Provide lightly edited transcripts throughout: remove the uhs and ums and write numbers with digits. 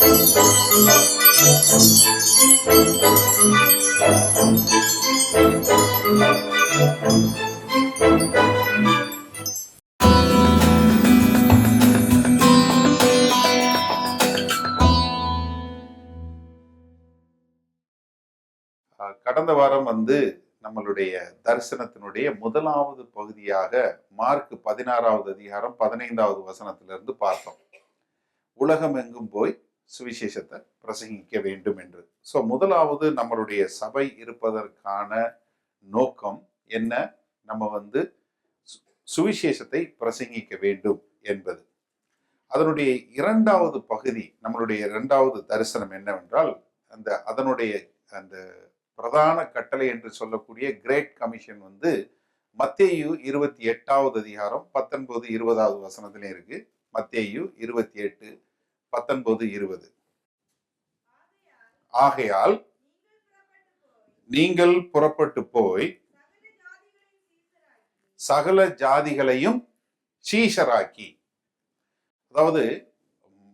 கடந்த வாரம் நம்மளுடைய தரிசனத்தினுடைய முதலாவது பகுதியாக மார்க் 16வது அதிகாரம் 15வது வசனத்திலிருந்து பார்த்தோம். உலகம் எங்கும் போய் சுவிசேஷத்தை பிரசங்கிக்க வேண்டும் என்று. முதலாவது நம்மளுடைய சபை இருப்பதற்கான நோக்கம் என்ன? நம்ம சுவிசேஷத்தை பிரசங்கிக்க வேண்டும் என்பது. அதனுடைய இரண்டாவது பகுதி, நம்மளுடைய இரண்டாவது தரிசனம் என்னவென்றால், அதனுடைய அந்த பிரதான கட்டளை என்று சொல்லக்கூடிய கிரேட் கமிஷன் மத்தேயு 28வது அதிகாரம் 19 20வது வசனத்திலே இருக்கு. மத்தேயு 28 19 20. ஆகையால் நீங்கள் புறப்பட்டு போய் சகல ஜாதிகளையும் சீஷராக்கி. அதாவது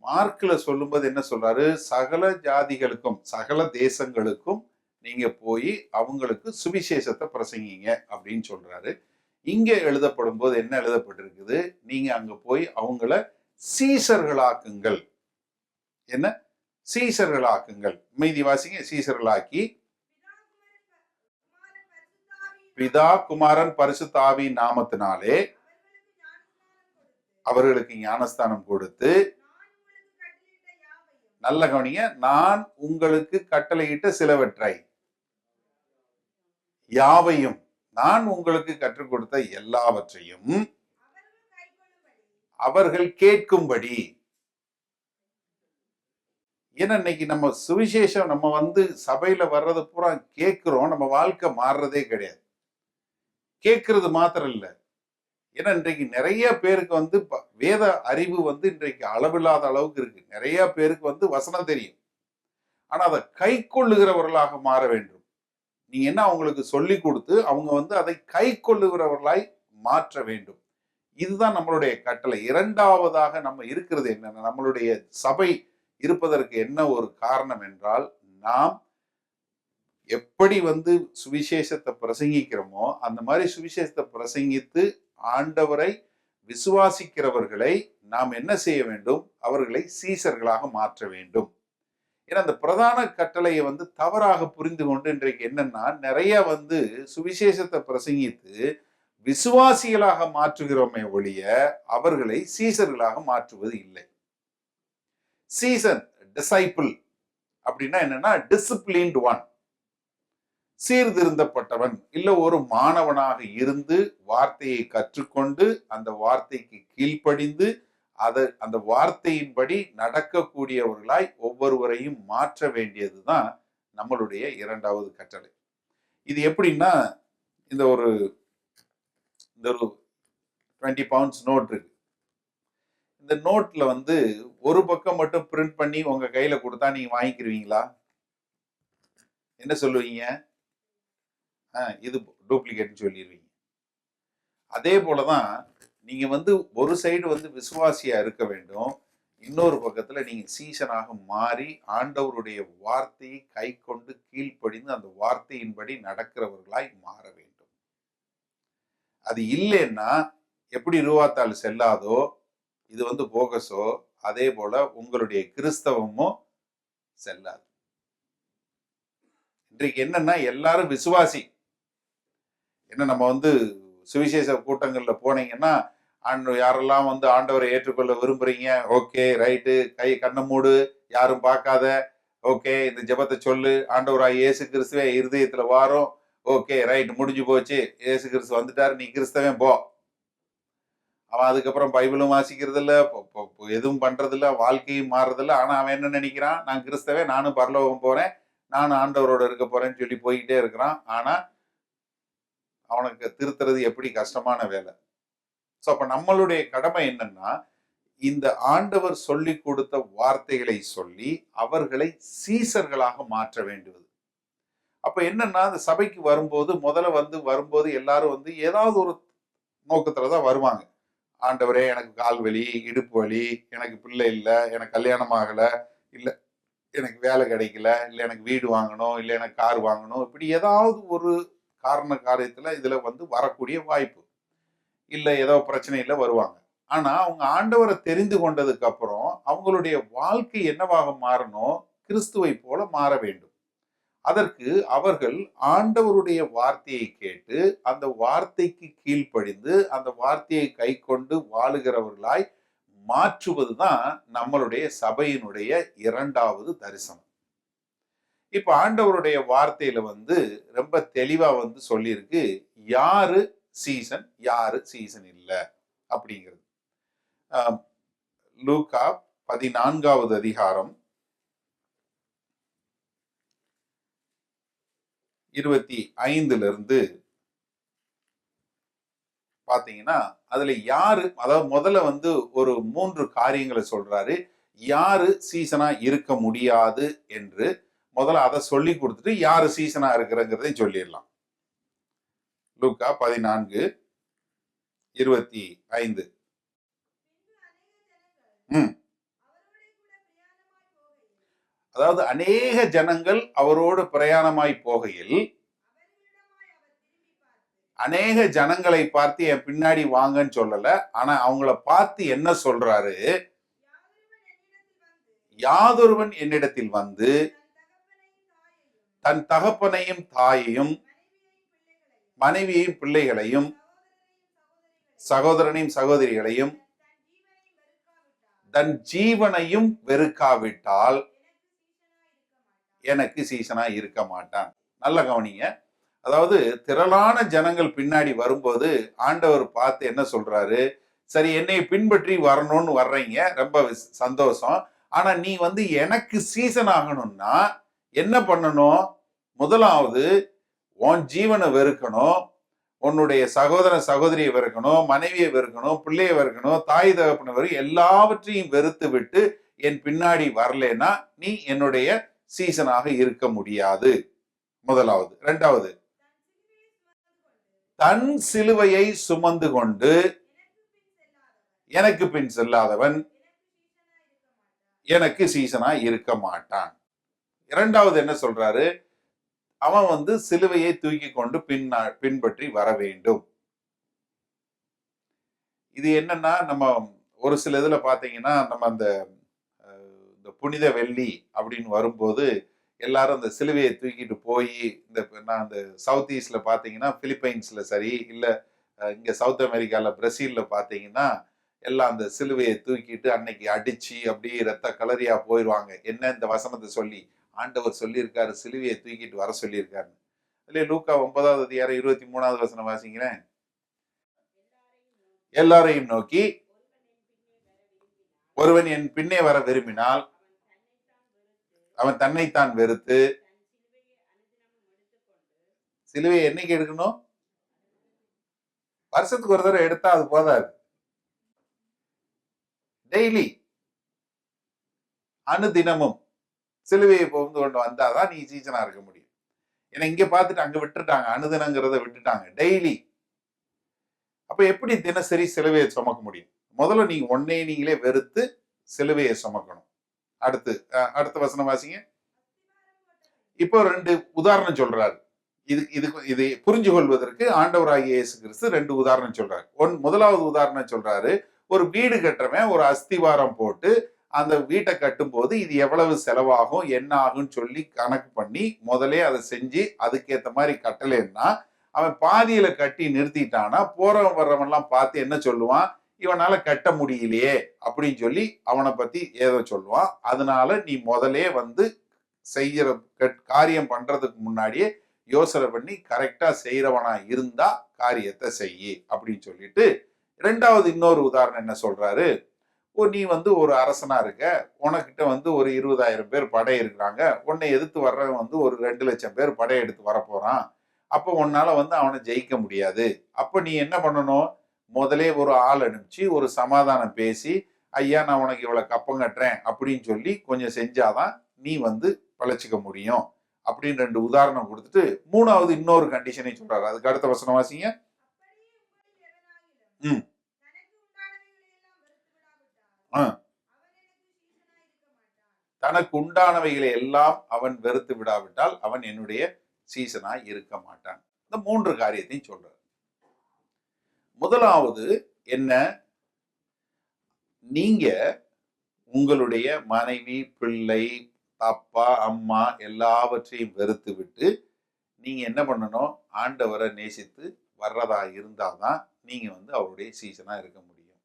மார்க்ல சொல்லும்போது என்ன சொல்றாரு? சகல ஜாதிகளுக்கும் சகல தேசங்களுக்கும் நீங்க போய் அவங்களுக்கு சுவிசேஷத்தை பிரசங்கிங்க அப்படின்னு சொல்றாரு. இங்க எழுதப்படும் போது என்ன எழுதப்பட்டிருக்குது? நீங்க அங்க போய் அவங்கள சீசர்களாக்குங்கள். என்ன? சீசர்களாக்குங்கள். மீதி வாசிங்க. சீசர்களாக்கி பிதா குமாரன் பரிசுத்த ஆவி நாமத்தினாலே அவர்களுக்கு ஞானஸ்தானம் கொடுத்து, நல்ல கவனிங்க, நான் உங்களுக்கு கட்டளையிட்ட சிலவற்றை யாவையும், நான் உங்களுக்கு கற்றுக் கொடுத்த எல்லாவற்றையும் அவர்கள் கேட்கும்படி. ஏன்னா இன்னைக்கு நம்ம சுவிசேஷம், நம்ம சபையில வர்றது பூரா கேட்கிறோம், நம்ம வாழ்க்கை மாறுறதே கிடையாது. கேட்கறது மாத்திரம் இல்லை. ஏன்னா இன்றைக்கு நிறைய பேருக்கு வேத அறிவு இன்றைக்கு அளவில்லாத அளவுக்கு இருக்கு. நிறைய பேருக்கு வசனம் தெரியும், ஆனா அதை கை கொள்ளுகிறவர்களாக மாற வேண்டும். நீங்க என்ன அவங்களுக்கு சொல்லி கொடுத்து அவங்க அதை கை கொள்ளுகிறவர்களாய் மாற்ற வேண்டும். இதுதான் நம்மளுடைய கட்டளை. இரண்டாவதாக நம்ம இருக்கிறது என்னன்னா, நம்மளுடைய சபை இருப்பதற்கு என்ன ஒரு காரணம் என்றால், நாம் எப்படி சுவிசேஷத்தை பிரசங்கிக்கிறோமோ அந்த மாதிரி சுவிசேஷத்தை பிரசங்கித்து ஆண்டவரை விசுவாசிக்கிறவர்களை நாம் என்ன செய்ய வேண்டும்? அவர்களை சீசர்களாக மாற்ற வேண்டும். ஏன்னா அந்த பிரதான கட்டளையை தவறாக புரிந்து கொண்டு இன்றைக்கு என்னன்னா, நிறைய சுவிசேஷத்தை பிரசங்கித்து விசுவாசிகளாக மாற்றுகிறோமே ஒழிய அவர்களை சீசர்களாக மாற்றுவது இல்லை. சீசன், டிசைபிள் அப்படின்னா என்னன்னா, டிசிப்ளின்ட் ஒன், சீர்திருந்தப்பட்டவன், இல்ல ஒரு மாணவனாக இருந்து வார்த்தையை கற்றுக்கொண்டு அந்த வார்த்தைக்கு கீழ்ப்படிந்து அந்த வார்த்தையின்படி நடக்கக்கூடியவர்களாய் ஒவ்வொருவரையும் மாற்ற வேண்டியதுதான் நம்மளுடைய இரண்டாவது கட்டளை. இது எப்படின்னா, இந்த ஒரு 20 பவுண்ட்ஸ் நோட் இருக்கு. இந்த நோட்ல ஒரு பக்கம் மட்டும் பிரிண்ட் பண்ணி உங்க கையில கொடுத்தா நீங்க வாங்கிக்கிருவீங்களா? என்ன சொல்லுவீங்க? இது டூப்ளிகேட்னு சொல்லிடுவீங்க. அதே போலதான் நீங்க ஒரு சைடு விசுவாசியா இருக்க வேண்டும், இன்னொரு பக்கத்துல நீங்க சீசனாக மாறி ஆண்டவருடைய வார்த்தையை கை கொண்டு கீழ்ப்படிந்து அந்த வார்த்தையின்படி நடக்கிறவர்களாய் மாற வேண்டும். அது இல்லைன்னா எப்படி ரூவாத்தாள் செல்லாதோ, இது போகஸோ, அதே போல உங்களுடைய கிறிஸ்தவமும் செல்லாது. இன்றைக்கு என்னன்னா, எல்லாரும் விசுவாசி. என்ன, நம்ம சுவிசேஷ கூட்டங்கள்ல போனீங்கன்னா, யாரெல்லாம் ஆண்டவரை ஏற்றுக்கொள்ள விரும்புறீங்க, ஓகே ரைட்டு, கண்ணை மூடு, யாரும் பார்க்காத, ஓகே இந்த ஜெபத்தை சொல்லு, ஆண்டவராய் இயேசு கிறிஸ்துவே இருதயத்துல வாரும், ஓகே ரைட், முடிஞ்சு போச்சு, இயேசு கிறிஸ்து வந்துட்டாரு, நீ கிறிஸ்தவன் போ. அவன் அதுக்கப்புறம் பைபிளும் வாசிக்கிறது இல்ல, எதுவும் பண்றது இல்ல, வாழ்க்கையும் மாறுறதில்ல. ஆனா அவன் என்ன நினைக்கிறான்? நான் கிறிஸ்தவன், நானும் பரலோகம் போறேன், நானும் ஆண்டவரோட இருக்க போறேன்னு சொல்லி போய்கிட்டே இருக்கிறான். ஆனா அவனுக்கு திருத்துறது எப்படி கஷ்டமான வேலை. அப்ப நம்மளுடைய கடமை என்னன்னா, இந்த ஆண்டவர் சொல்லி கொடுத்த வார்த்தைகளை சொல்லி அவர்களை சீசர்களாக மாற்ற வேண்டுவது. அப்ப என்னன்னா, அந்த சபைக்கு வரும்போது முதல்ல வரும்போது எல்லாரும் ஏதாவது ஒரு நோக்கத்துலதான் வருவாங்க. ஆண்டவரே எனக்கு கால் வலி, இடுப்பு வலி, எனக்கு பிள்ளை இல்லை, எனக்கு கல்யாணம் ஆகலை, இல்ல எனக்கு வேலை கிடைக்கல, இல்ல எனக்கு வீடு வாங்கணும், இல்ல எனக்கு கார் வாங்கணும், இப்படி ஏதாவது ஒரு காரண காரியத்துல இதுல வந்து வரக்கூடிய வாய்ப்பு. இல்ல ஏதோ பிரச்சனையில வருவாங்க. ஆனா அவங்க ஆண்டவரை தெரிந்து கொண்டதுக்கு அப்புறம் அவங்களுடைய வாழ்க்கை என்னவாக மாறணும்? கிறிஸ்துவை போல மாற வேண்டும். அதற்கு அவர்கள் ஆண்டவருடைய வார்த்தையை கேட்டு அந்த வார்த்தைக்கு கீழ்ப்படிந்து அந்த வார்த்தையை கைக்கொண்டு வாழுகிறவர்களாய் மாற்றுவதுதான் நம்மளுடைய சபையினுடைய இரண்டாவது தரிசனம். இப்ப ஆண்டவருடைய வார்த்தையில வந்து ரொம்ப தெளிவா வந்து சொல்லியிருக்கு, யாரு சீசன் யாரு சீசன் இல்ல அப்படிங்கிறது. லூக்கா 14வது அதிகாரம் 25 இருந்து பாத்தீங்கன்னா அதுல யாரு, அதாவது முதல்ல வந்து ஒரு 3 காரியங்களை சொல்றாரு. யாரு சீசனா இருக்க முடியாது என்று முதல்ல அதை சொல்லி கொடுத்துட்டு யாரு சீசனா இருக்கிறங்கிறதையும் சொல்லிடலாம். லூக்கா 14:25. அதாவது அநேக ஜனங்கள் அவரோடு பிரயாணமாய் போகையில் அநேக ஜனங்களை பார்த்து என் பின்னாடி வாங்கன்னு சொல்லல. ஆனா அவங்கள பார்த்து என்ன சொல்றாரு? யாதொருவன் என்னிடத்தில் வந்து தன் தகப்பனையும் தாயையும் மனைவியையும் பிள்ளைகளையும் சகோதரனையும் சகோதரிகளையும் தன் ஜீவனையும் வெறுக்காவிட்டால் எனக்கு சீசனா இருக்க மாட்டான். நல்ல கவனிங்க. அதாவது திரளான ஜனங்கள் பின்னாடி வரும்போது ஆண்டவர் பார்த்து என்ன சொல்றாரு? சரி, என்னை பின்பற்றி வரணும்னு வர்றீங்க, ரொம்ப சந்தோஷம். ஆனா நீ வந்து எனக்கு சீசன் ஆகணும்னா என்ன பண்ணணும்? முதலாவது உன் ஜீவனை வெறுக்கணும், உன்னுடைய சகோதர சகோதரியை வெறுக்கணும், மனைவியை வெறுக்கணும், பிள்ளையை வெறுக்கணும், தாய் தகப்பனை வெறும் எல்லாவற்றையும் வெறுத்து விட்டு என் பின்னாடி வரலன்னா நீ என்னுடைய சீசனாக இருக்க முடியாது. முதலாவது. இரண்டாவது, தன் சிலுவையை சுமந்து கொண்டு எனக்கு பின் செல்லாதவன் எனக்கு சீசனா இருக்க மாட்டான். இரண்டாவது என்ன சொல்றாரு? அவன் வந்து சிலுவையை தூக்கி கொண்டு பின்பற்றி வர வேண்டும். இது என்னன்னா, நம்ம ஒரு சில இதுல பாத்தீங்கன்னா, நம்ம அந்த புனித வெள்ளி அப்படின்னு வரும்போது எல்லாரும் அந்த சிலுவையை தூக்கிட்டு போய் இந்த சவுத் ஈஸ்ட்ல பாத்தீங்கன்னா, பிலிப்பைன்ஸ்ல சரி, இல்ல இங்க சவுத் அமெரிக்கால பிரசீல்ல பாத்தீங்கன்னா எல்லாம் அந்த சிலுவையை தூக்கிட்டு அன்னைக்கு அடிச்சு அப்படியே ரத்த கலரியா போயிடுவாங்க. என்ன இந்த வசனத்தை சொல்லி ஆண்டவர் சொல்லியிருக்காரு, சிலுவையை தூக்கிட்டு வர சொல்லியிருக்காரு. இல்லையா? லூக்கா 9வது அதிகாரம் 23வது வசனம் வாசிக்கிறேன். எல்லாரையும் நோக்கி, ஒருவன் என் பின்னே வர விரும்பினால் அவன் தன்னைத்தான் வெறுத்து சிலுவையை என்னைக்கு எடுக்கணும்? வருஷத்துக்கு ஒரு தடவை எடுத்தா அது போதாது. டெய்லி அனுதினமும் சிலுவையை புகுந்து கொண்டு வந்தாதான் நீ சீசனா இருக்க முடியும். ஏன்னா இங்க பார்த்துட்டு அங்க விட்டுட்டாங்க, அனுதினங்கிறத விட்டுட்டாங்க. டெய்லி. அப்ப எப்படி தினசரி சிலுவையை சுமக்க முடியும்? முதல்ல நீங்க உன்னை நீங்களே வெறுத்து சிலுவையை சுமக்கணும். அடுத்த வசனம் வாசிங்க. இப்போ 2 உதாரணம் சொல்றாரு. இது புரிஞ்சு கொள்வதற்கு ஆண்டவராகிய இயேசு கிறிஸ்து 2 உதாரணம் சொல்றாரு. முதலாவது உதாரணம் சொல்றாரு, ஒரு வீடு கட்டுறவன் ஒரு அஸ்திவாரம் போட்டு அந்த வீட்டை கட்டும் போது இது எவ்வளவு செலவாகும், என்ன ஆகும்னு சொல்லி கணக்கு பண்ணி முதலே அதை செஞ்சு அதுக்கேற்ற மாதிரி கட்டலைன்னா அவன் பாதியில கட்டி நிறுத்திட்டானா போறவன் வர்றவன் எல்லாம் பார்த்து என்ன சொல்லுவான்? இவனால கட்ட முடியலையே அப்படின்னு சொல்லி அவனை பத்தி ஏதோ சொல்லுவான். அதனால நீ முதலே வந்து செய்யற காரியம் பண்றதுக்கு முன்னாடியே யோசனை பண்ணி கரெக்டா செய்யறவனா இருந்தா காரியத்தை செய்யி அப்படின்னு சொல்லிட்டு, இரண்டாவது இன்னொரு உதாரணம் என்ன சொல்றாரு? நீ வந்து ஒரு அரசனா இருக்க, உனக்கிட்ட வந்து ஒரு 20,000 பேர் படை இருக்கிறாங்க, உன்னை எதிர்த்து வர்றவன் வந்து ஒரு 2 லட்சம் பேர் படை எடுத்து வரப்போறான். அப்போ உன்னால வந்து அவனை ஜெயிக்க முடியாது. அப்ப நீ என்ன பண்ணணும்? முதலே ஒரு ஆள் அனுப்பிச்சு ஒரு சமாதானம் பேசி, ஐயா நான் உனக்கு இவ்வளவு கப்பம் கட்டுறேன் அப்படின்னு சொல்லி கொஞ்சம் செஞ்சாதான் நீ வந்து பழச்சிக்க முடியும் அப்படின்னு 2 உதாரணம் கொடுத்துட்டு 3வது இன்னொரு கண்டிஷனை சொல்றாரு. அதுக்கு அடுத்த வசனம் வாசிங்க. தனக்கு உண்டானவைகளை எல்லாம் அவன் வெறுத்து விடாவிட்டால் அவன் என்னுடைய சீசனாய் இருக்க மாட்டான். இந்த 3 காரியத்தையும் சொல்றார். முதலாவது என்ன? நீங்க உங்களுடைய மனைவி, பிள்ளை, அப்பா, அம்மா எல்லாவற்றையும் வெறுத்து விட்டு நீங்க என்ன பண்ணணும்? ஆண்டவரை நேசித்து வர்றதா இருந்தாதான் நீங்க அவருடைய சீசனா இருக்க முடியும்.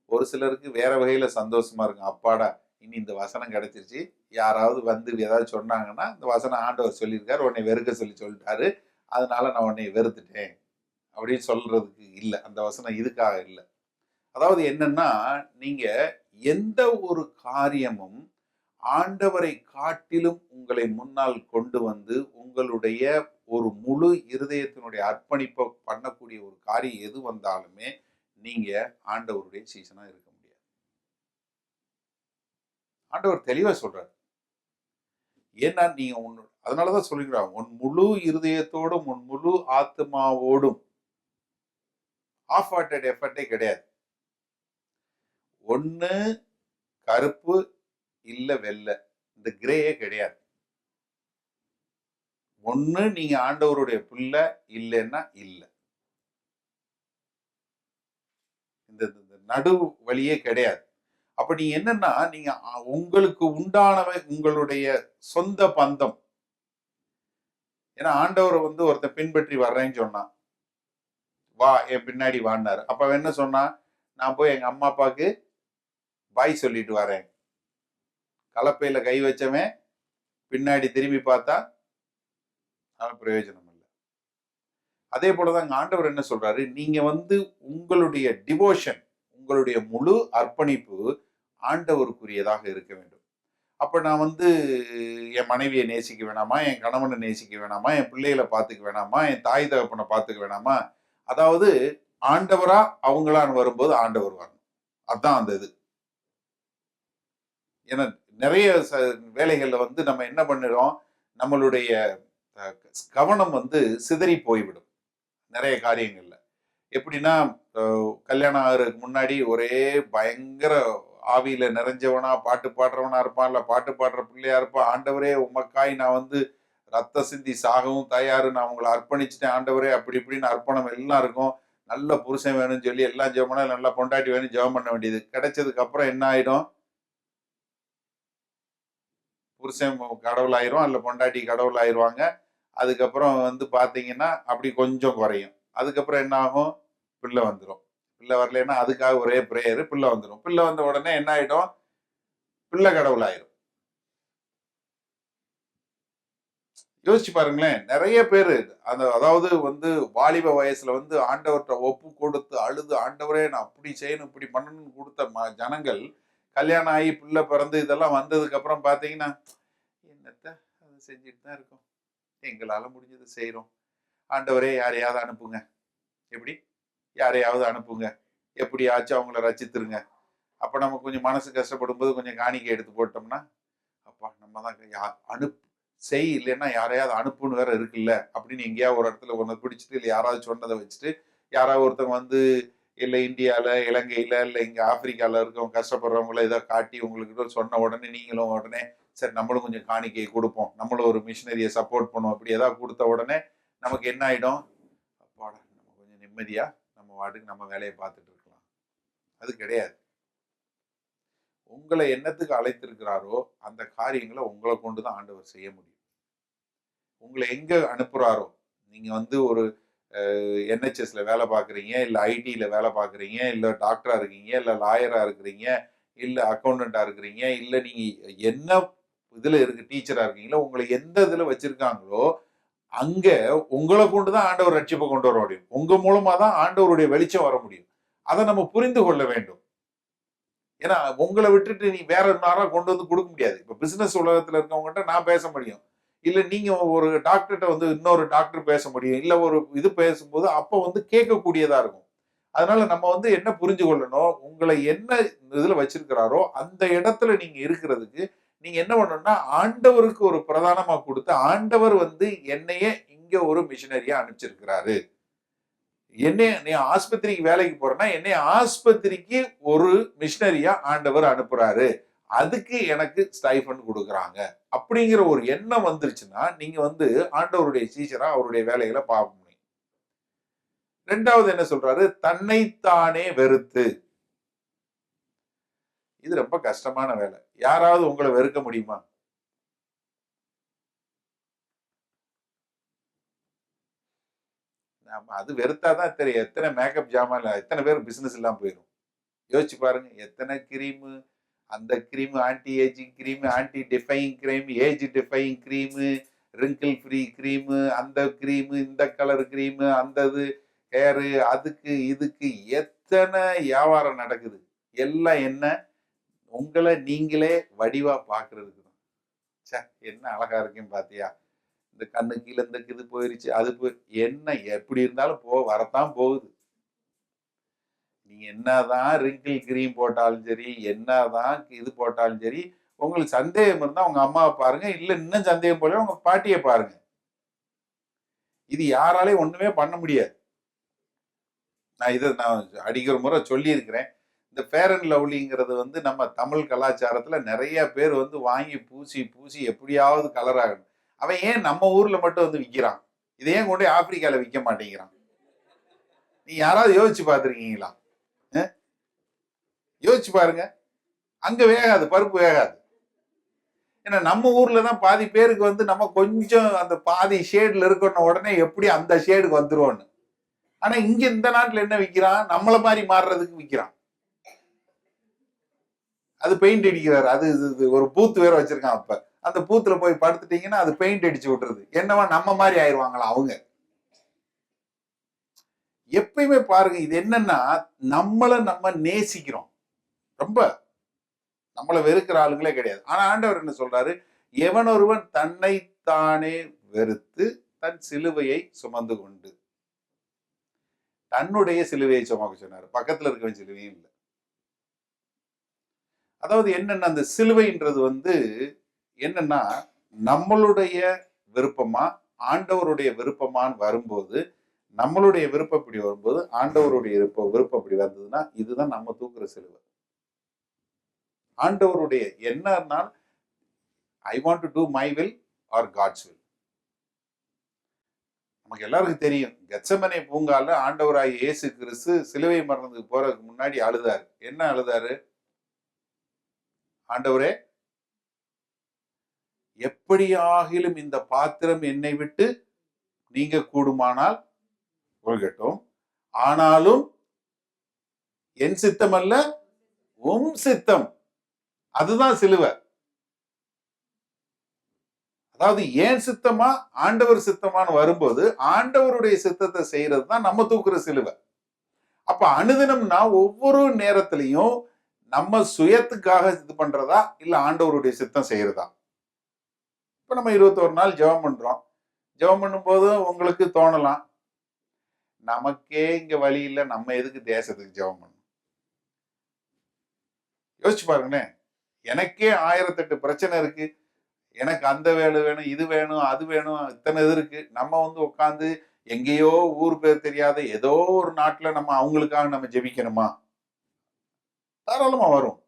ஒரு சிலருக்கு வேற வகையில சந்தோஷமா இருக்கும். அப்பாடா, இனி இந்த வசனம் கிடைச்சிருச்சு, யாராவது ஏதாவது சொன்னாங்கன்னா இந்த வசனம் ஆண்டவர் சொல்லியிருக்காரு, உன்னை வெறுக்க சொல்லிட்டாரு, அதனால நான் உன்னை வெறுத்துட்டேன் அப்படின்னு சொல்றதுக்கு இல்லை. அந்த வசனம் இதுக்காக இல்லை. அதாவது என்னன்னா, நீங்க எந்த ஒரு காரியமும் ஆண்டவரை காட்டிலும் உங்களை முன்னால் கொண்டு உங்களுடைய ஒரு முழு இருதயத்தினுடைய அர்ப்பணிப்பை பண்ணக்கூடிய ஒரு காரியம் எது வந்தாலுமே நீங்க ஆண்டவருடைய சீசனா இருக்க முடியாது. ஆண்டவர் தெளிவா சொல்றாரு. ஏன்னா நீங்க அதனாலதான் சொல்லுகிறான், உன் முழு இருதயத்தோடும் உன் முழு ஆத்மாவோடும். ஆஃப் ஹார்ட்டட் எஃபர்ட்டே கிடையாது. ஒண்ணு கருப்பு இல்ல வெள்ளை, இந்த கிரேயே கிடையாது. ஒண்ணு நீங்க ஆண்டவருடைய பிள்ளை, இல்லைன்னா இல்லை. இந்த நடு வழியே கிடையாது. அப்ப நீங்க என்னன்னா, நீங்க உங்களுக்கு உண்டானவை உங்களுடைய சொந்த பந்தம். ஏன்னா ஆண்டவர் ஒருத்தன் பின்பற்றி வர்றேன்னு சொன்னான், வா என் பின்னாடி வான்னாரு. அப்ப என்ன சொன்னா, நான் போய் எங்க அம்மா அப்பாவுக்கு பாய் சொல்லிட்டு வரேன். கலப்பையில கை வச்சவன் பின்னாடி திரும்பி பார்த்தா பிரயோஜனம் இல்லை. அதே போலதான் ஆண்டவர் என்ன சொல்றாரு, நீங்க உங்களுடைய டிவோஷன், உங்களுடைய முழு அர்ப்பணிப்பு ஆண்டவருக்குரியதாக இருக்க வேண்டும். அப்ப நான் என் மனைவியை நேசிக்க வேணாமா, என் கணவனை நேசிக்க வேணாமா, என் பிள்ளைகளை பார்த்துக்க வேணாமா, என் தாய் தகப்பனை பார்த்துக்க வேணாமா? அதாவது ஆண்டவரா அவங்களான்னு வரும்போது ஆண்டவர் வரணும். அதுதான் அந்த இது. ஏன்னா நிறைய வேலைகள்ல நம்ம என்ன பண்ணிடுறோம், நம்மளுடைய கவனம் சிதறி போய்விடும் நிறைய காரியங்கள்ல. எப்படின்னா, கல்யாணம் ஆகிறதுக்கு முன்னாடி ஒரே பயங்கர ஆவியில நிறைஞ்சவனா பாட்டு பாடுறவனா இருப்பான், இல்ல பாட்டு பாடுற பிள்ளையா இருப்பான். ஆண்டவரே உமக்காய் நான் ரத்த சிந்தி சாகவும் தயாரு, நான் உங்களை அர்ப்பணிச்சுட்டேன் ஆண்டவரே, அப்படி இப்படின்னு அர்ப்பணம் எல்லாம் இருக்கும். நல்ல புருஷன் வேணும்னு சொல்லி எல்லாம் ஜெபம் பண்ண, நல்லா பொண்டாட்டி வேணும் ஜெபம் பண்ண வேண்டியது. கிடைச்சதுக்கு அப்புறம் என்ன ஆயிடும்? புருஷன் கடவுளாயிரும், அல்ல பொண்டாட்டி கடவுள் ஆயிடுவாங்க. அதுக்கப்புறம் பாத்தீங்கன்னா அப்படி கொஞ்சம் குறையும். அதுக்கப்புறம் என்ன ஆகும்? பிள்ளை வந்துடும். பிள்ளை வரலன்னா அதுக்காக ஒரே பிரேயர், பிள்ளை வந்துடும். பிள்ளை வந்த உடனே என்ன ஆயிடும்? பிள்ளை கடவுள் ஆயிரும். யோசிச்சு பாருங்களேன். நிறைய பேரு அதாவது வாலிப வயசுல ஆண்டவர்கிட்ட ஒப்பு கொடுத்து அழுது, ஆண்டவரே நான் அப்படி செய்யணும் இப்படி பண்ணணும்னு கொடுத்த ஜனங்கள் கல்யாணம் ஆகி பிள்ளை பிறந்து இதெல்லாம் வந்ததுக்கு அப்புறம் பாத்தீங்கன்னா, என்னத்த அது செஞ்சுட்டு தான் இருக்கோம், எங்களால முடிஞ்சது செய்யறோம், ஆண்டவரே யாரையாவது அனுப்புங்க, எப்படி யாரையாவது அனுப்புங்க, எப்படியாச்சும் அவங்கள ரசித்துருங்க. அப்ப நம்ம கொஞ்சம் மனசு கஷ்டப்படும் போது கொஞ்சம் காணிக்கை எடுத்து போட்டோம்னா, அப்பா நம்ம தான் செய், இல்லைன்னா யாரையாவது அனுப்புன்னு வேற இருக்குல்ல அப்படின்னு எங்கேயாவது ஒரு இடத்துல ஒன்று பிடிச்சிட்டு, இல்லை யாராவது சொன்னதை வச்சுட்டு, யாராவது ஒருத்தவங்க இல்லை இந்தியாவில், இலங்கையில், இல்லை இங்கே ஆப்பிரிக்காவில் இருக்கவங்க கஷ்டப்படுறவங்கள இதை காட்டி உங்களுக்கு சொன்ன உடனே நீங்களும் உடனே சரி நம்மளும் கொஞ்சம் காணிக்கையை கொடுப்போம், நம்மளும் ஒரு மிஷினரியை சப்போர்ட் பண்ணுவோம், அப்படி ஏதாவது கொடுத்த உடனே நமக்கு என்ன ஆகிடும்? அப்பாடா நம்ம கொஞ்சம் நிம்மதியாக நம்ம வாட்டுக்கு நம்ம வேலையை பார்த்துட்டு இருக்கலாம். அது கிடையாது. உங்களை என்னத்துக்கு அழைத்திருக்கிறாரோ அந்த காரியங்களை உங்களை கொண்டு தான் ஆண்டவர் செய்ய முடியும். உங்களை எங்கே அனுப்புகிறாரோ, நீங்கள் ஒரு என்ஹெச்எஸ்ல வேலை பார்க்குறீங்க, இல்லை ஐடியில் வேலை பார்க்குறீங்க, இல்லை டாக்டராக இருக்கீங்க, இல்லை லாயராக இருக்கிறீங்க, இல்லை அக்கௌண்டண்ட்டாக இருக்கிறீங்க, இல்லை நீங்கள் என்ன இதில் இருக்கு டீச்சராக இருக்கீங்களோ, உங்களை எந்த இதில் வச்சுருக்காங்களோ அங்கே உங்களை கொண்டு தான் ஆண்டவர் ரட்சிப்பை கொண்டு வர முடியும். உங்கள் மூலமாக தான் ஆண்டவருடைய வெளிச்சம் வர முடியும். அதை நம்ம புரிந்து கொள்ள வேண்டும். ஏன்னா உங்களை விட்டுட்டு நீ வேற யாராவது கொண்டு கொடுக்க முடியாது. இப்போ பிசினஸ் உலகத்தில் இருக்கவங்ககிட்ட நான் பேச முடியும், இல்லை நீங்க ஒரு டாக்டர்கிட்ட இன்னொரு டாக்டர் பேச முடியும், இல்லை ஒரு இது பேசும்போது அப்போ கேட்கக்கூடியதா இருக்கும். அதனால நம்ம என்ன புரிஞ்சு கொள்ளணும், உங்களை என்ன இதுல வச்சிருக்கிறாரோ அந்த இடத்துல நீங்க இருக்கிறதுக்கு நீங்க என்ன பண்ணணும்னா, ஆண்டவருக்கு ஒரு பிரதானமா கொடுத்து, ஆண்டவர் என்னையே இங்க ஒரு மிஷினரியா அனுப்பிச்சிருக்கிறாரு, என்னைய நீ ஆஸ்பத்திரிக்கு வேலைக்கு போறேன்னா என்னைய ஆஸ்பத்திரிக்கு ஒரு மிஷினரியா ஆண்டவர் அனுப்புறாரு, அதுக்கு எனக்கு ஸ்டைஃபண்ட் கொடுக்குறாங்க அப்படிங்கிற ஒரு எண்ணம் வந்துருச்சுன்னா நீங்க வந்து ஆண்டவருடைய சீஷரா அவருடைய வேலைகளை பார்க்க முடியும். ரெண்டாவது என்ன சொல்றாரு? தன்னைத்தானே வெறுத்து. இது ரொம்ப கஷ்டமான வேலை. யாராவது உங்களை வெறுக்க முடியுமா? அது வெறுத்தாதான் தெரியும் எத்தனை மேக்கப் ஜாமான், எத்தனை பேர் பிசினஸ் இல்லாம போயிடும். யோசிச்சு பாருங்க. எத்தனை கிரீமு, அந்த cream anti ageing cream, anti defying cream, age defying cream, wrinkle free cream, அந்த கிரீமு, இந்த கலர் கிரீமு, அந்த இது ஹேரு, அதுக்கு இதுக்கு எத்தனை வியாபாரம் நடக்குது. எல்லாம் என்ன? உங்களை நீங்களே வடிவா பாக்குறதுக்கு தான். சே, என்ன அழகா இருக்கேன்னு பாத்தியா, இந்த கண்ணு கீழே இந்த இது போயிருச்சு, அது போய் என்ன எப்படி இருந்தாலும் வரத்தான் போகுது. நீங்க என்னதான் ரிங்கிள் கிரீம் போட்டாலும் சரி, என்னதான் இது போட்டாலும் சரி, உங்களுக்கு சந்தேகம் இருந்தா உங்க அம்மாவை பாருங்க, இல்ல இன்னும் சந்தேகம் போல உங்க பாட்டியை பாருங்க. இது யாராலையும் ஒண்ணுமே பண்ண முடியாது. நான் அடிக்கிற முறை சொல்லி இருக்கிறேன். இந்த ஃபேர் அண்ட் லவ்லிங்கிறது வந்து நம்ம தமிழ் கலாச்சாரத்துல நிறைய பேர் வந்து வாங்கி பூசி பூசி எப்படியாவது கலர் ஆகணும். அவன் ஏன் நம்ம ஊர்ல மட்டும் வந்து விற்கிறான்? இதை ஏன் கொண்டு ஆப்பிரிக்கால விற்க மாட்டேங்கிறான்? நீ யாராவது யோசிச்சு பார்த்துருக்கீங்களா? யோசிச்சு பாருங்க. அங்க வேகாது, பருப்பு வேகாது. ஏன்னா நம்ம ஊர்ல தான் பாதி பேருக்கு வந்து நம்ம கொஞ்சம் அந்த பாதி ஷேட்ல இருக்கணும் உடனே எப்படி அந்த ஷேடுக்கு வந்துருவோன்னு. ஆனா இங்க இந்த நாட்டுல என்ன விற்கிறான்? நம்மள மாதிரி மாறுறதுக்கு விற்கிறான். அது பெயிண்ட் அடிக்கிறாரு. அது ஒரு பூத்து வேற வச்சிருக்கான். அப்ப அந்த பூத்துல போய் படுத்துட்டீங்கன்னா அது பெயிண்ட் அடிச்சு விட்டுறது. என்னவா நம்ம மாதிரி ஆயிடுவாங்களா அவங்க? எப்பயுமே பாருங்க, இது என்னன்னா நம்மள நம்ம நேசிக்கிறோம். ரொம்ப நம்மள வெறுக்கிற ஆளுங்களே கிடையாது. ஆனா ஆண்டவர் என்ன சொல்றாரு? எவன் ஒருவன் தன்னைத்தானே வெறுத்து தன் சிலுவையை சுமந்து கொண்டு. தன்னுடைய சிலுவையை சுமக்க சொன்னாரு. பக்கத்துல இருக்கவன் சிலுவையும் இல்லை. அதாவது என்னன்னா அந்த சிலுவைன்றது வந்து என்னன்னா நம்மளுடைய விருப்பமா ஆண்டவருடைய விருப்பமான்னு வரும்போது, நம்மளுடைய விருப்பப்படி வரும்போது ஆண்டவருடைய விருப்பப்படி வந்ததுன்னா இதுதான் நம்ம தூக்குற சிலுவை. ஆண்டவருடைய என்னன்னா I want to do my will our God's will. நமக்கு எல்லாருக்கும் தெரியும், கெத்செமனே பூங்கால ஆண்டவராய் இயேசு கிறிஸ்து சிலுவை மரணத்துக்கு போறதுக்கு முன்னாடி அழுதாரு. என்ன அழுதாரு? ஆண்டவரே, எப்படியாகிலும் இந்த பாத்திரம் என்னை விட்டு நீங்க கூடுமானால் ஒழுகட்டும், ஆனாலும் என் சித்தம் அல்ல உம் சித்தம். அதுதான் சிலுவை. அதாவது ஏன் சித்தமா ஆண்டவர் சித்தமானு வரும்போது ஆண்டவருடைய சித்தத்தை செய்யறது தான் நம்ம தூக்குற சிலுவை. அப்ப அனுதினம்னா ஒவ்வொரு நேரத்திலையும் நம்ம சுயத்துக்காக இது பண்றதா இல்ல ஆண்டவருடைய சித்தம் செய்யறதா? இப்ப நம்ம 21 நாள் ஜெபம் பண்றோம். ஜெபம் பண்ணும் போது உங்களுக்கு தோணலாம், நமக்கே இங்க வழி இல்லை, நம்ம எதுக்கு தேசத்துக்கு ஜெபம் பண்ணணும்? யோசிச்சு பாருங்களேன். எனக்கே 1008 பிரச்சனை இருக்கு. எனக்கு அந்த வேலை வேணும், இது வேணும், அது வேணும், இத்தனை இது இருக்கு. நம்ம வந்து உட்காந்து எங்கேயோ ஊர் பேர் தெரியாத ஏதோ ஒரு நாட்டுல நம்ம அவங்களுக்காக நம்ம ஜெபிக்கணுமா? தாராளமா வரும்.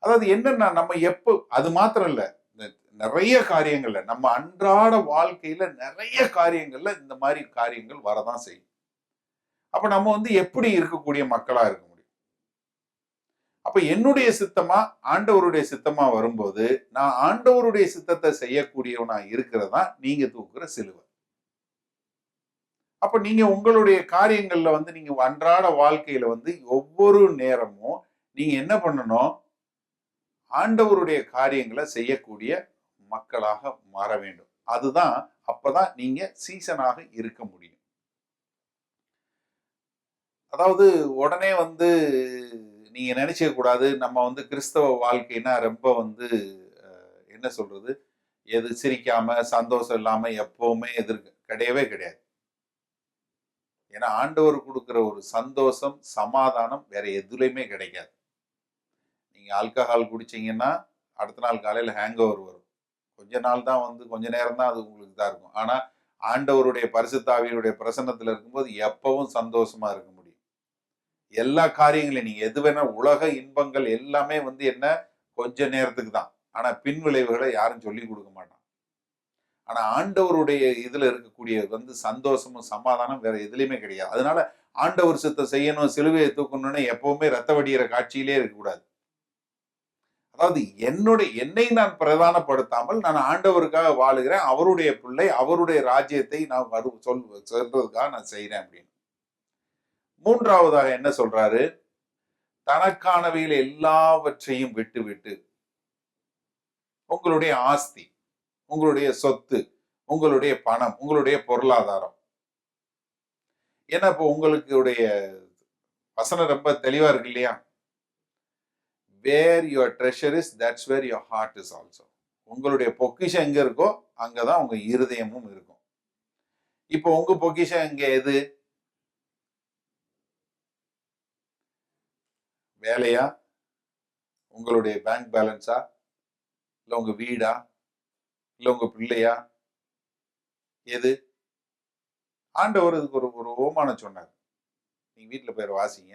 அதாவது என்னன்னா நம்ம அது மாத்திரம் இல்ல, நிறைய காரியங்கள்ல நம்ம அன்றாட வாழ்க்கையில நிறைய காரியங்கள்ல இந்த மாதிரி காரியங்கள் வரதான் செய்யும். அப்ப நம்ம வந்து எப்படி இருக்கக்கூடிய மக்களா இருக்க முடியும்? அப்ப என்னுடைய சித்தமா ஆண்டவருடைய சித்தமா வரும்போது நான் ஆண்டவருடைய சித்தத்தை செய்யக்கூடியவனா இருக்கிறதா நீங்க தூக்குற சிலுவை. அப்ப நீங்க உங்களுடைய காரியங்கள்ல வந்து நீங்க அன்றாட வாழ்க்கையில வந்து ஒவ்வொரு நேரமும் நீங்க என்ன பண்ணணும்? ஆண்டவருடைய காரியங்களை செய்யக்கூடிய மக்களாக மாற வேண்டும். அதுதான் அப்பதான் நீங்க சீசனாக இருக்க முடியும். அதாவது உடனே வந்து நீங்க நினைச்ச கூடாது நம்ம வந்து கிறிஸ்தவ வாழ்க்கைனா ரொம்ப வந்து என்ன சொல்றது, எது சிரிக்காம சந்தோஷம் இல்லாம எப்பவுமே கிடையவே கிடையாது. ஏன்னா ஆண்டவர் கொடுக்கிற ஒரு சந்தோஷம் சமாதானம் வேற எதுலையுமே கிடைக்காது. நீங்க ஆல்கஹால் குடிச்சீங்கன்னா அடுத்த நாள் காலையில ஹேங் ஓவர் வரும். கொஞ்ச நாள் தான் வந்து கொஞ்ச நேரம் தான் அது உங்களுக்கு தான் இருக்கும். ஆனா ஆண்டவருடைய பரிசுத்த ஆவியுடைய பிரசன்னத்துல இருக்கும்போது எப்பவும் சந்தோஷமா இருக்க முடியும். எல்லா காரியங்களையும் நீங்க எது வேணா உலக இன்பங்கள் எல்லாமே வந்து என்ன கொஞ்ச நேரத்துக்கு தான். ஆனா பின் விளைவுகளை யாரும் சொல்லி கொடுக்க மாட்டான். ஆனா ஆண்டவருடைய இதுல இருக்கக்கூடிய சந்தோஷமும் சமாதானம் வேற எதுலயுமே கிடையாது. அதனால ஆண்டவர் சித்தம் செய்யணும், சிலுவையை தூக்கணும்னு எப்பவுமே ரத்த வடிகிற காட்சியிலே இருக்கக்கூடாது. அதாவது என்னை நான் பிரதானப்படுத்தாமல் நான் ஆண்டவருக்காக வாழுகிறேன், அவருடைய பிள்ளை, அவருடைய ராஜ்யத்தை நான் சொல்றதுக்காக நான் செய்யறேன் அப்படின்னு. மூன்றாவதாக என்ன சொல்றாரு? தனக்கானவையில் எல்லாவற்றையும் விட்டு விட்டு உங்களுடைய ஆஸ்தி, உங்களுடைய சொத்து, உங்களுடைய பணம், உங்களுடைய பொருளாதாரம். ஏன்னா இப்போ உங்களுடைய வசனம் ரொம்ப தெளிவா இருக்கு இல்லையா? Where your treasure is, that's where your heart is also. உங்களுடைய பொக்கிஷம் எங்க இருக்கோ அங்கதான் உங்க இருதயமும் இருக்கும். இப்போ உங்க பொக்கிஷம் எங்க எது? வேலையா, உங்களுடைய பேங்க் பேலன்ஸா, இல்ல உங்க வீடா, இல்ல உங்க பிள்ளையா, எது? ஆண்டவர் இதுக்கு ஒரு ஓமானம் சொன்னார். நீங்க வீட்டுல போய் வாசிங்க.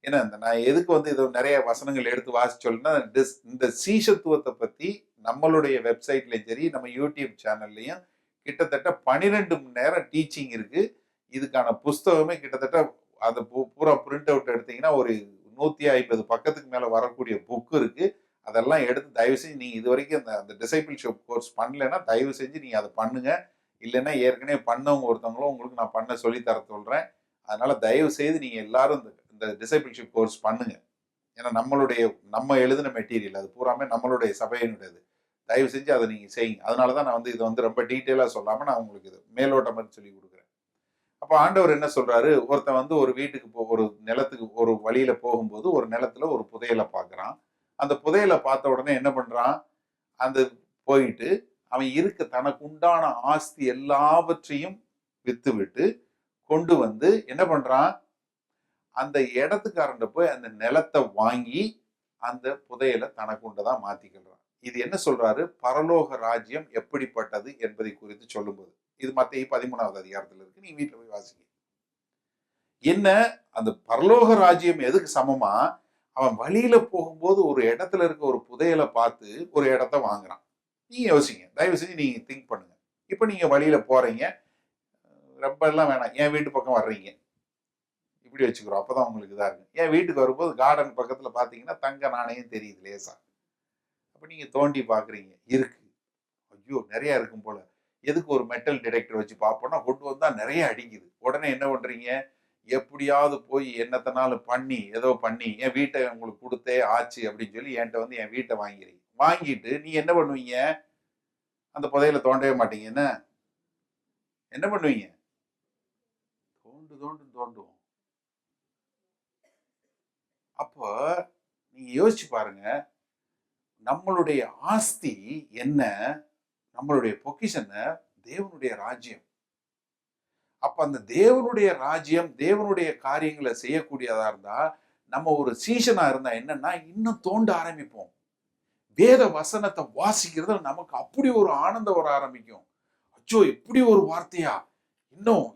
ஏன்னா நான் எதுக்கு இது நிறைய வசனங்கள் எடுத்து வாசிச்சோம்னா, இந்த சீஷத்துவத்தை பத்தி நம்மளுடைய வெப்சைட்லயும் சரி, நம்ம யூடியூப் சேனல்லையும் கிட்டத்தட்ட 12 மணி நேரம் டீச்சிங் இருக்கு. இதுக்கான புஸ்தகமே கிட்டத்தட்ட அதை பூரா பிரிண்ட் அவுட் எடுத்தீங்கன்னா ஒரு 150 பக்கத்துக்கு மேல வரக்கூடிய புக் இருக்கு. அதெல்லாம் எடுத்து தயவு செஞ்சு நீங்க இது வரைக்கும் அந்த டிசைபிள்ஷிப் கோர்ஸ் பண்ணலைன்னா தயவு செஞ்சு நீங்க அதை பண்ணுங்க. இல்லைன்னா ஏற்கனவே பண்ணவங்க ஒருத்தவங்களும் உங்களுக்கு நான் பண்ண சொல்லித்தர சொல்றேன். அதனால தயவு செய்து நீங்க எல்லாரும் இந்த டிசைபிள்ஷிப் கோர்ஸ் பண்ணுங்க. ஏன்னா நம்ம எழுதின மெட்டீரியல் அது பூராமே நம்மளுடைய சபையினுடையது. தயவு செஞ்சு அதை நீங்க செய்யுங்க. அதனாலதான் நான் இதை ரொம்ப டீட்டெயிலா சொல்லாம நான் உங்களுக்கு இது மேலோட்டம் மாதிரி சொல்லி கொடுக்குறேன். அப்ப ஆண்டவர் என்ன சொல்றாரு? ஒருத்தன் ஒரு வீட்டுக்கு ஒரு நிலத்துக்கு ஒரு வழியில போகும்போது ஒரு நிலத்துல ஒரு புதையலை பார்க்கறான். அந்த புதையலை பார்த்த உடனே என்ன பண்றான்? அந்த போயிட்டு அவன் தனக்கு உண்டான ஆஸ்தி எல்லாவற்றையும் வித்து விட்டு கொண்டு என்ன பண்றான்? அந்த இடத்துக்காரன் போய் அந்த நிலத்தை வாங்கி அந்த புதையலை தனக்கு உண்டதா மாத்திக்கிறான். இது என்ன சொல்றாரு? பரலோக ராஜ்யம் எப்படிப்பட்டது என்பதை குறித்து சொல்லும்போது, இது மத்தேயு 13வது அதிகாரத்துல இருக்கு. நீங்க வீட்டுல போய் வாசிங்க. என்ன அந்த பரலோக ராஜ்யம் எதுக்கு சமமா? அவன் வழியில போகும்போது ஒரு இடத்துல இருக்க ஒரு புதையலை பார்த்து ஒரு இடத்த வாங்குறான். நீங்க யோசிங்க, தயவு செஞ்சு நீங்க திங்க் பண்ணுங்க. இப்ப நீங்க வழியில போறீங்க, ரொம்ப எல்லாம் வேணாம், என் வீட்டு பக்கம் வர்றீங்க, இப்படி வச்சுக்கிறோம், அப்பதான் உங்களுக்கு இதா இருக்கு. என் வீட்டுக்கு வரும்போது கார்டன் பக்கத்துல பாத்தீங்கன்னா தங்க நாணயம் தெரியுது லேசா. அப்ப நீங்க தோண்டி பாக்குறீங்க, இருக்கு. ஐயோ நிறைய இருக்கும் போல, எதுக்கு ஒரு மெட்டல் டிடெக்டர் வச்சு பார்ப்போம்னா கொண்டு வந்தா நிறைய அடிக்குது. உடனே என்ன பண்றீங்க? எப்படியாவது போய் என்னத்தனாலும் பண்ணி ஏதோ பண்ணி என் வீட்டை உங்களுக்கு கொடுத்தே ஆச்சு அப்படின்னு சொல்லி என்கிட்ட என் வீட்டை வாங்கிறீங்க. வாங்கிட்டு நீ என்ன பண்ணுவீங்க? அந்த புதையில தோண்டவே மாட்டீங்க. என்ன பண்ணுவீங்க? தோண்டுவோம். அப்போ நீங்க யோசிச்சு பாருங்க, நம்மளுடைய ஆஸ்தி என்ன? நம்மளுடைய பொக்கிஷன் தேவனுடைய ராஜ்யம். அப்ப அந்த தேவனுடைய ராஜ்யம், தேவனுடைய காரியங்களை செய்யக்கூடியதா இருந்தா, நம்ம ஒரு சீசனா இருந்தா என்னன்னா இன்னும் தோண்ட ஆரம்பிப்போம். வேத வசனத்தை வாசிக்கிறது நமக்கு அப்படி ஒரு ஆனந்தம் வர ஆரம்பிக்கும். அச்சோ இப்படி ஒரு வார்த்தையா, இன்னும்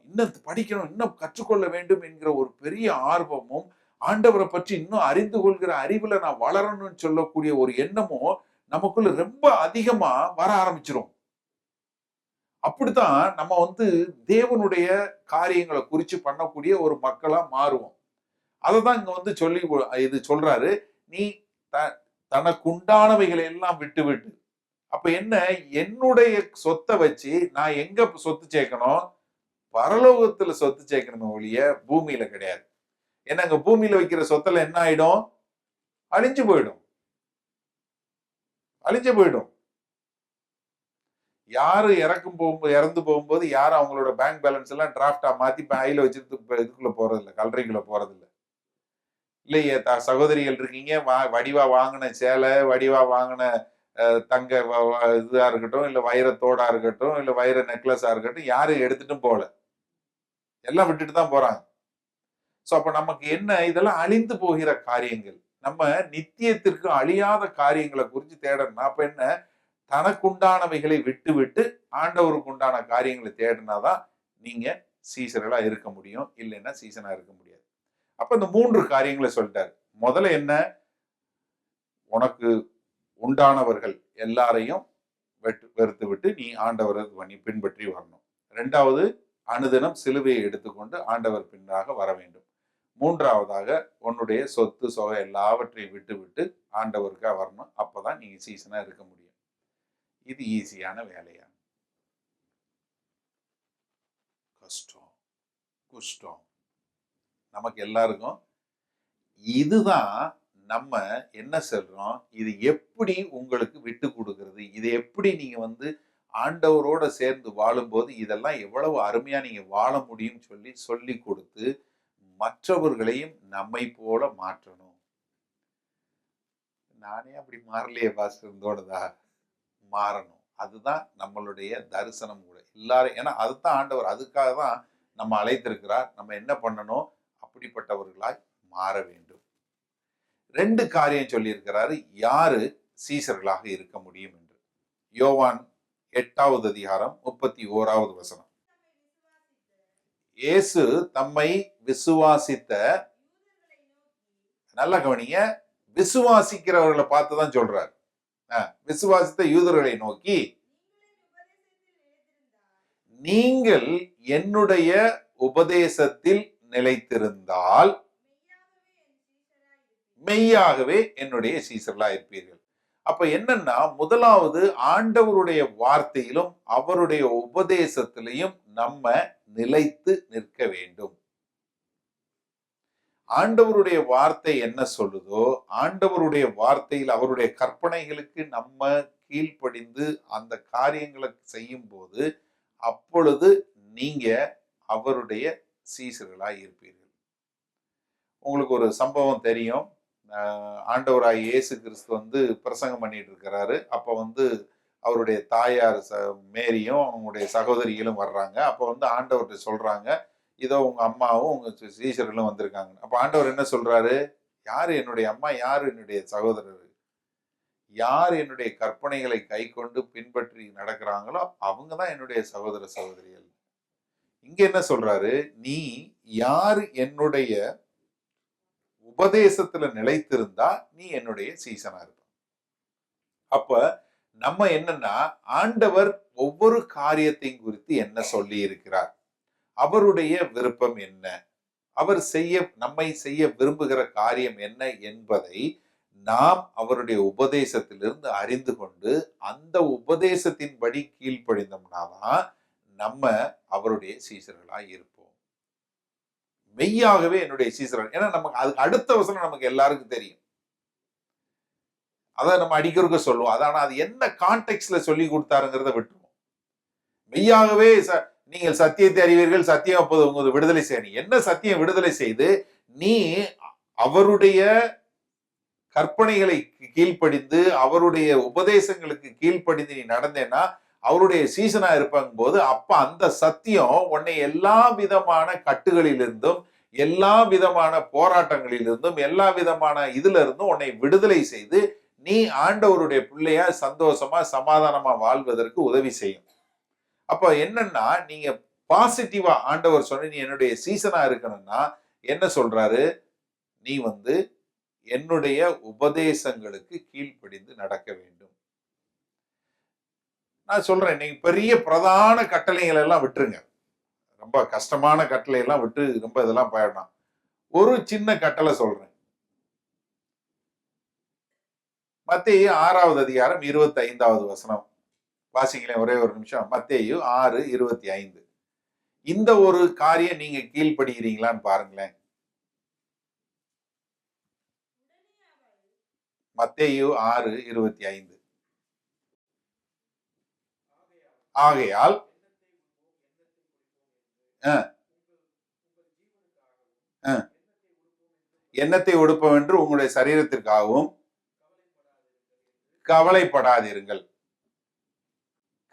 படிக்கணும், இன்னும் கற்றுக்கொள்ள வேண்டும் என்கிற ஒரு பெரிய ஆர்வமும், ஆண்டவரை பற்றி இன்னும் அறிந்து கொள்கிற அறிவுல நான் வளரணும்னு சொல்லக்கூடிய ஒரு எண்ணமும் நமக்குள்ள ரொம்ப அதிகமா வர ஆரம்பிச்சிரும். அப்படித்தான் நம்ம தேவனுடைய காரியங்களை குறிச்சு பண்ணக்கூடிய ஒரு மக்களா மாறுவோம். அததான் இங்க சொல்லி இது சொல்றாரு, நீ தனக்குண்டானவைகளை எல்லாம் விட்டு விட்டு. அப்ப என்ன? என்னுடைய சொத்தை வச்சு நான் எங்க சொத்து சேர்க்கணும்? பரலோகத்துல சொத்து சேர்க்கணுமே ஒழிய பூமியில கிடையாது. ஏன்னா அங்க பூமியில வைக்கிற சொத்துல என்ன ஆயிடும்? அழிஞ்சு போயிடும். யாரு இறந்து போகும்போது யாரும் அவங்களோட பேங்க் பேலன்ஸ் எல்லாம் டிராஃப்டா மாத்தி பையில வச்சிருந்து இதுக்குள்ள போறது இல்லை, கல்லறைக்குள்ள போறது இல்லை. இல்லையே சகோதரிகள் இருக்கீங்க, வடிவா வாங்கின சேலை, வடிவா வாங்கின தங்க இதா இருக்கட்டும், இல்ல வைரத்தோடா இருக்கட்டும், இல்ல வைர நெக்லஸா இருக்கட்டும், யாரும் எடுத்துட்டும் போல, எல்லாம் விட்டுட்டு தான் போறாங்க. சோ அப்ப நமக்கு என்ன? இதெல்லாம் அழிந்து போகிற காரியங்கள். நம்ம நித்தியத்திற்கு அழியாத காரியங்களை குறித்து தேடணும். அப்ப என்ன? தனக்குண்டானவைகளை விட்டு விட்டு ஆண்டவருக்கு உண்டான காரியங்களை தேடினாதான் நீங்க சீசர்களா இருக்க முடியும். இல்லைன்னா சீசனா இருக்க முடியாது. அப்ப இந்த 3 காரியங்களை சொல்லிட்டாரு. முதல்ல என்ன? உனக்கு உண்டானவர்கள் எல்லாரையும் வெறுத்து விட்டு நீ ஆண்டவரை பண்ணி பின்பற்றி வரணும். 2வது, அனுதினம் சிலுவையை எடுத்துக்கொண்டு ஆண்டவர் பின்னாக வர வேண்டும். 3வதாக உன்னுடைய சொத்து சொகை எல்லாவற்றையும் விட்டு விட்டு ஆண்டவருக்காக வரணும். அப்பதான் நீங்க சீசனா இருக்க முடியும். இது ஈஸியான வேலையா? கஷ்டம், குஷ்டம் நமக்கு எல்லாருக்கும். இதுதான் நம்ம என்ன சொல்றோம், இது எப்படி உங்களுக்கு விட்டு கொடுக்கிறது, இது எப்படி நீங்க ஆண்டவரோட சேர்ந்து வாழும்போது இதெல்லாம் எவ்வளவு அருமையா நீங்க வாழ முடியும் சொல்லி கொடுத்து மற்றவர்களையும் நம்மை போல மாற்றணும். நானே அப்படி மாறலையே பாஸ்டர், தோணுதா? மாறணும். அதுதான் நம்மளுடைய தரிசனம் கூட. எல்லாரும், ஏன்னா அதுதான் ஆண்டவர், அதுக்காக தான் நம்ம அழைத்திருக்கிறார். நம்ம என்ன பண்ணணும்? அப்படிப்பட்டவர்களாய் மாற வேண்டும். 2 காரியம் சொல்லியிருக்கிறாரு, யாரு சீசர்களாக இருக்க முடியும் என்று. யோவான் 8வது அதிகாரம் 31வது வசனம். இயேசு தம்மை விசுவாசித்த, நல்ல கவனிங்க, விசுவாசிக்கிறவர்களை பார்த்துதான் சொல்றாரு. விசுவாசித்த யூதர்களை நோக்கி, நீங்கள் என்னுடைய உபதேசத்தில் நிலைத்திருந்தால் மெய்யாகவே என்னுடைய சீசர்களா இருப்பீர்கள். அப்ப என்னன்னா, முதலாவது ஆண்டவருடைய வார்த்தையிலும் அவருடைய உபதேசத்திலையும் நம்ம நிலைத்து நிற்க வேண்டும். ஆண்டவருடைய வார்த்தை என்ன சொல்லுதோ, ஆண்டவருடைய வார்த்தையில் அவருடைய கற்பனைகளுக்கு நம்ம கீழ்ப்படிந்து அந்த காரியங்களை செய்யும் போது, அப்பொழுது நீங்க அவருடைய சீசர்களாய் இருப்பீர்கள். உங்களுக்கு ஒரு சம்பவம் தெரியும். ஆண்டவராய் இயேசு கிறிஸ்து பிரசங்கம் பண்ணிட்டு இருக்கிறாரு. அப்ப அவருடைய தாயார் மேரியும் அவங்களுடைய சகோதரிகளும் வர்றாங்க. அப்ப ஆண்டவர்கிட்ட சொல்றாங்க, இதோ உங்க அம்மாவும் உங்க சீஷர்களும் வந்திருக்காங்க. அப்ப ஆண்டவர் என்ன சொல்றாரு? யாரு என்னுடைய அம்மா, யாரு என்னுடைய சகோதரர்? யார் என்னுடைய கற்பனைகளை கை கொண்டு பின்பற்றி நடக்கிறாங்களோ அவங்கதான் என்னுடைய சகோதர சகோதரிகள். இங்க என்ன சொல்றாரு? நீ யார் என்னுடைய உபதேசத்துல நிலைத்திருந்தா நீ என்னுடைய சீசனா இருப்ப. அப்ப நம்ம என்னன்னா, ஆண்டவர் ஒவ்வொரு காரியத்தையும் குறித்து என்ன சொல்லி இருக்கிறார், அவருடைய விருப்பம் என்ன, அவர் நம்மை செய்ய விரும்புகிற காரியம் என்ன என்பதை நாம் அவருடைய உபதேசத்திலிருந்து அறிந்து கொண்டு அந்த உபதேசத்தின்படி கீழ்ப்படிந்தோம்னாதான் நம்ம அவருடைய சீசர்களாய் இருப்போம். மெய்யாகவே என்னுடைய சீசர்கள். ஏன்னா நமக்கு அதுக்கு அடுத்த வசனம் நமக்கு எல்லாருக்கும் தெரியும். அதை நம்ம அடிக்கிறதுக்கு சொல்லுவோம். அதான அது என்ன கான்டெக்ட்ல சொல்லி கொடுத்தாருங்கிறத விட்டுருவோம். மெய்யாகவே நீங்கள் சத்தியத்தை அறிவீர்கள், சத்தியம் அப்போது உங்களுக்கு விடுதலை செய்யணும். என்ன சத்தியம் விடுதலை செய்து நீ அவருடைய கற்பனைகளை கீழ்ப்படிந்து அவருடைய உபதேசங்களுக்கு கீழ்ப்படிந்து நீ நடந்தேன்னா அவருடைய சீசனா இருப்பாங்க போது, அப்ப அந்த சத்தியம் உன்னை எல்லா விதமான கட்டுகளிலிருந்தும் எல்லா விதமான போராட்டங்களிலிருந்தும் எல்லா விதமான இதுல இருந்தும் உன்னை விடுதலை செய்து நீ ஆண்டவருடைய பிள்ளையா சந்தோஷமா சமாதானமா வாழ்வதற்கு உதவி செய்யும். அப்ப என்னன்னா, நீங்க பாசிட்டிவா ஆண்டவர் சொன்ன நீ என்னுடைய சீசனா இருக்கணும்னா என்ன சொல்றாரு? நீ என்னுடைய உபதேசங்களுக்கு கீழ்ப்படிந்து நடக்க வேண்டும். நான் சொல்றேன், நீங்க பெரிய பிரதான கட்டளைகள் எல்லாம் விட்டுருங்க. ரொம்ப கஷ்டமான கட்டளை எல்லாம் விட்டு ரொம்ப இதெல்லாம் போயிடணும். ஒரு சின்ன கட்டளை சொல்றேன். மத்தேயு 6வது அதிகாரம் 25வது வசனம் வாசிங்களேன், ஒரே ஒரு நிமிஷம். மத்தேயு 6:25. இந்த ஒரு காரியம் நீங்க கீழ்ப்படுகிறீங்களான்னு பாருங்களேன். மத்தேயு 6:25. ஆகையால் எண்ணத்தை உடுப்போம் என்று உங்களுடைய சரீரத்திற்காகவும் கவலைப்படாதீர்கள்.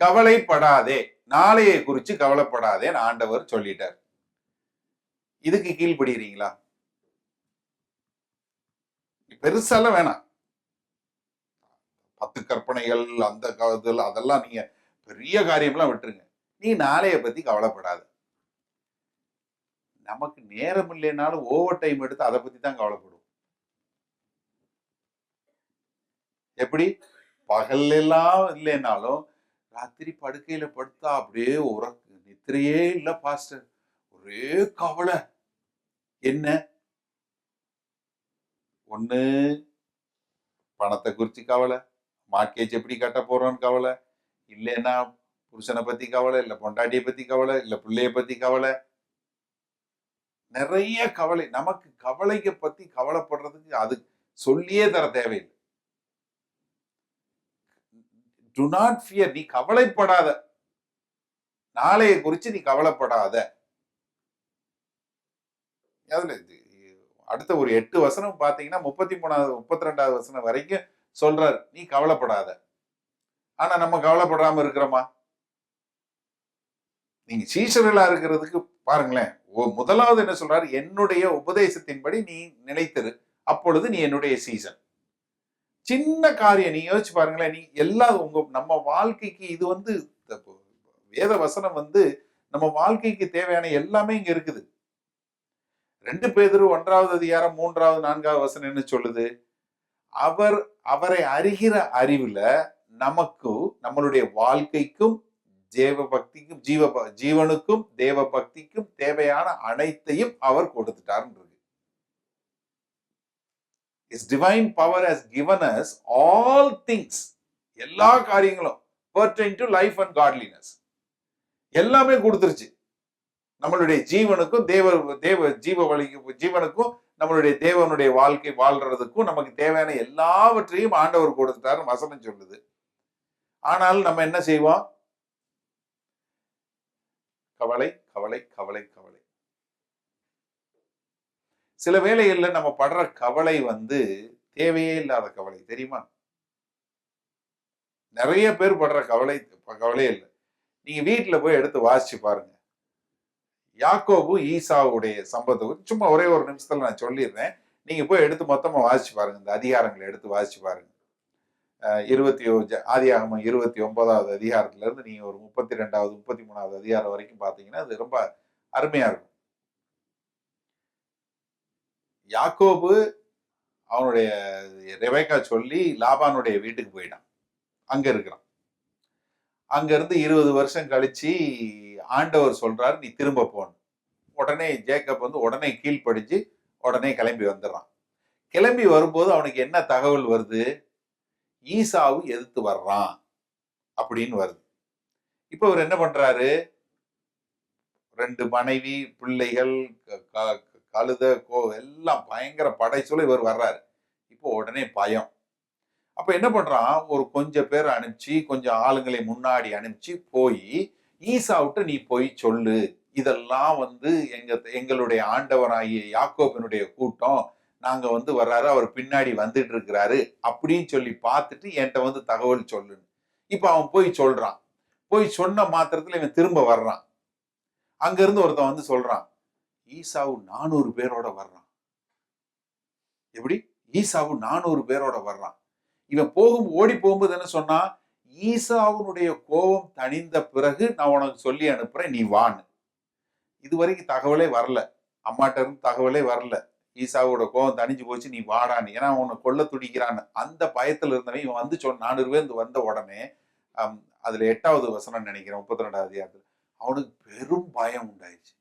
கவலைப்படாதே, நாளையை குறிச்சு கவலைப்படாதே ஆண்டவர் சொல்லிட்டார். இதுக்கு கீழ்படுகிறீங்களா? பெருசாலாம் வேணாம். 10 கற்பனைகள் அந்த காலத்துல அதெல்லாம் நீங்க பெரிய காரியம்லாம் விட்டுருங்க. நீ நாளைய பத்தி கவலைப்படாத. நமக்கு நேரம் இல்லைனாலும் ஓவர் டைம் எடுத்து அதை பத்தி தான் கவலைப்படுவோம். எப்படி? பகல்லெல்லாம் இல்லைனாலும் ராத்திரி படுக்கையில படுத்தா அப்படியே நித்திரையே இல்ல பாஸ்டர், ஒரே கவலை. என்ன? ஒண்ணு பணத்தை குறிச்சு கவலை, மார்க்கேஜ் எப்படி கட்ட போறோம்னு கவலை, இல்லைன்னா புருஷனை பத்தி கவலை, இல்ல பொண்டாட்டியை பத்தி கவலை, இல்ல பிள்ளைய பத்தி கவலை. நிறைய கவலை. நமக்கு கவலையை பத்தி கவலைப்படுறதுக்கு அது சொல்லியே தர தேவையில்லை. To not fear. நீ கவலைப்படாத, நாளைய குறிச்சு நீ கவலைப்படாத. அடுத்த ஒரு 8 வசனம் பாத்தீங்கன்னா 33வது 32வது வசனம் வரைக்கும் சொல்றாரு, நீ கவலைப்படாத. ஆனா நம்ம கவலைப்படாம இருக்கிறோமா? நீங்க சீஷர்களா இருக்கிறதுக்கு பாருங்களேன், முதலாவது என்ன சொல்றாரு? என்னுடைய உபதேசத்தின்படி நீ நிலைத்திரு, அப்பொழுது நீ என்னுடைய சீசன். சின்ன காரியம், நீ யோசிச்சு பாருங்களேன். நீ எல்லாம் நம்ம வாழ்க்கைக்கு இது வேத வசனம் நம்ம வாழ்க்கைக்கு தேவையான எல்லாமே இங்க இருக்குது. 2 பேதுரு 1வது அதிகாரம் 3வது 4வது வசனம் என்ன சொல்லுது? அவரை அறிகிற அறிவுல நமக்கு, நம்மளுடைய வாழ்க்கைக்கும் தேவ பக்திக்கும் ஜீவனுக்கும் தேவ பக்திக்கும் தேவையான அனைத்தையும் அவர் கொடுத்துட்டார். His divine power has given us all things. எல்லா காரியங்களும் pertain to life and godliness. எல்லாமே கொடுத்துருச்சு. நம்மளுடைய ஜீவனுக்கும் ஜீவனுக்கும் நம்மளுடைய தேவனுடைய வாழ்க்கை வாழ்றதுக்கும் நமக்கு தேவையான எல்லாவற்றையும் ஆண்டவர் கொடுத்துட்டாரு வசனம் சொல்லுது. ஆனால் நம்ம என்ன செய்வோம்? கவலை கவலை கவலை கவலை. சில வேளைகள்ல நம்ம படுற கவலை தேவையே இல்லாத கவலை, தெரியுமா? நிறைய பேர் படுற கவலையே இல்லை. நீங்க வீட்டுல போய் எடுத்து வாசிச்சு பாருங்க. யாக்கோபு ஈசாவுடைய சம்பவத்தை சும்மா ஒரே ஒரு நிமிஷத்துல நான் சொல்லிடுறேன். நீங்க போய் எடுத்து மொத்தமா வாசிச்சு பாருங்க. இந்த அதிகாரங்களை எடுத்து வாசிச்சு பாருங்க. ஆதியாகமம் 29வது அதிகாரத்துல இருந்து நீங்க ஒரு 32வது 33வது அதிகாரம் வரைக்கும் பாத்தீங்கன்னா அது ரொம்ப அருமையா இருக்கும். யாக்கோபு அவனுடைய ரெபேக்கா சொல்லி லாபானுடைய வீட்டுக்கு போயிட்டான். அங்க இருக்கிறான். அங்க இருந்து 20 வருஷம் கழிச்சு ஆண்டவர் சொல்றாரு, நீ திரும்ப போன. உடனே ஜேக்கப் உடனே கீழ்ப்படிச்சு உடனே கிளம்பி வந்துடுறான். கிளம்பி வரும்போது அவனுக்கு என்ன தகவல் வருது? ஈசாவு எதிர்த்து வர்றான் அப்படின்னு வருது. இப்ப அவர் என்ன பண்றாரு? 2 மனைவி, பிள்ளைகள், கழுத, எல்லாம் பயங்கர படைச்சொல்ல இவர் வர்றாரு. இப்போ உடனே பயம். அப்ப என்ன பண்றான்? ஒரு கொஞ்சம் பேர் அனுப்பிச்சு, கொஞ்சம் ஆளுங்களை முன்னாடி அனுப்பிச்சு போய் ஈசாவுட்ட நீ போய் சொல்லு, இதெல்லாம் எங்களுடைய ஆண்டவராகிய யாக்கோபினுடைய கூட்டம், நாங்க வர்றாரு, அவர் பின்னாடி வந்துட்டு இருக்கிறாரு அப்படின்னு சொல்லி பார்த்துட்டு என்கிட்ட தகவல் சொல்லுன்னு. இப்ப அவன் போய் சொல்றான். போய் சொன்ன மாத்திரத்துல இவன் திரும்ப வர்றான். அங்க இருந்து ஒருத்தன் சொல்றான், ஈசாவு 400 பேரோட வர்றான். எப்படி? ஈசாவு 400 பேரோட வர்றான். இவன் ஓடி போகும்போது என்ன சொன்னா? ஈசாவுனுடைய கோபம் தணிந்த பிறகு நான் உனக்கு சொல்லி அனுப்புறேன், நீ வான்னு. இதுவரைக்கும் தகவலே வரல. அம்மாட்ட இருந்து தகவலே வரல. ஈசாவோட கோபம் தணிஞ்சு போச்சு, நீ வாடான்னு. ஏன்னா உன்னை கொல்ல துடிக்கிறான்னு அந்த பயத்துல இருந்தவன் இவன் சொன்ன 400 பேர் வந்த உடனே அதுல 8வது வசனம் நினைக்கிறேன் 32வது அதிகாரத்துல அவனுக்கு பெரும் பயம் உண்டாயிடுச்சு.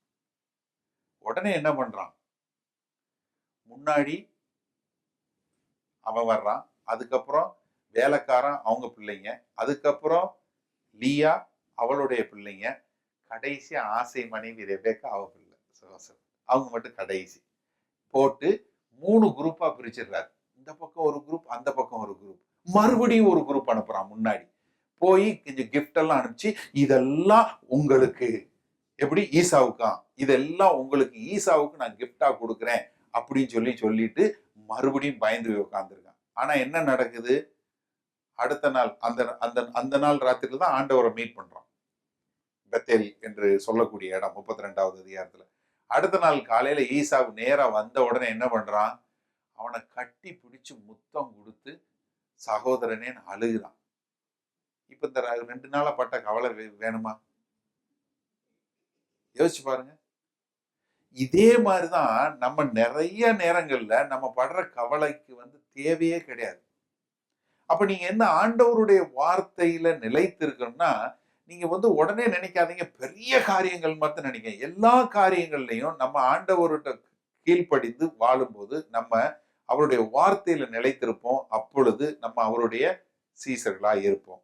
உடனே என்ன பண்றான்? முன்னாடி அவன் வர்றான். அதுக்கப்புறம் வேலைக்காரன், அவங்க பிள்ளைங்க, அதுக்கப்புறம் லியா அவளுடைய பிள்ளைங்க, கடைசி ஆசை மனைவி ரெபேக்கா அவ பிள்ளை, அவங்க மட்டும் கடைசி போட்டு 3 குரூப்பா பிரிச்சிடுறாரு. இந்த பக்கம் ஒரு குரூப், அந்த பக்கம் ஒரு குரூப். மறுபடியும் ஒரு குரூப் அனுப்புறான். முன்னாடி போய் கொஞ்சம் கிஃப்ட் எல்லாம் அனுப்பிச்சு, இதெல்லாம் உங்களுக்கு, எப்படி? ஈசாவுக்கா, இதெல்லாம் உங்களுக்கு, ஈசாவுக்கு நான் கிஃப்டா கொடுக்குறேன் அப்படின்னு சொல்லிட்டு மறுபடியும் பயந்து உட்கார்ந்துருக்கான். ஆனா என்ன நடக்குது? அடுத்த நாள் அந்த நாள் ராத்திரில தான் ஆண்டவரை மீட் பண்றான். பெத்தேல் என்று சொல்லக்கூடிய இடம் 32வது அதிகாரத்துல. அடுத்த நாள் காலையில ஈசாவு நேரா வந்த உடனே என்ன பண்றான்? அவனை கட்டி பிடிச்சு முத்தம் கொடுத்து சகோதரனேன்னு அழுகிறான். இப்ப இந்த 2 நாளா பட்ட கவலை வேணுமா? யோசிச்சு பாருங்க. இதே மாதிரிதான் நம்ம நிறைய நேரங்கள்ல நம்ம படுற கவலைக்கு தேவையே கிடையாது. அப்ப நீங்க என்ன ஆண்டவருடைய வார்த்தையில நிலைத்திருக்கணும்னா, நீங்க உடனே நினைக்காதீங்க பெரிய காரியங்கள் மட்டும் நினைக்க. எல்லா காரியங்கள்லயும் நம்ம ஆண்டவர்கிட்ட கீழ்ப்படிந்து வாழும்போது நம்ம அவருடைய வார்த்தையில நிலைத்திருப்போம். அப்பொழுது நம்ம அவருடைய சீசர்களா இருப்போம்.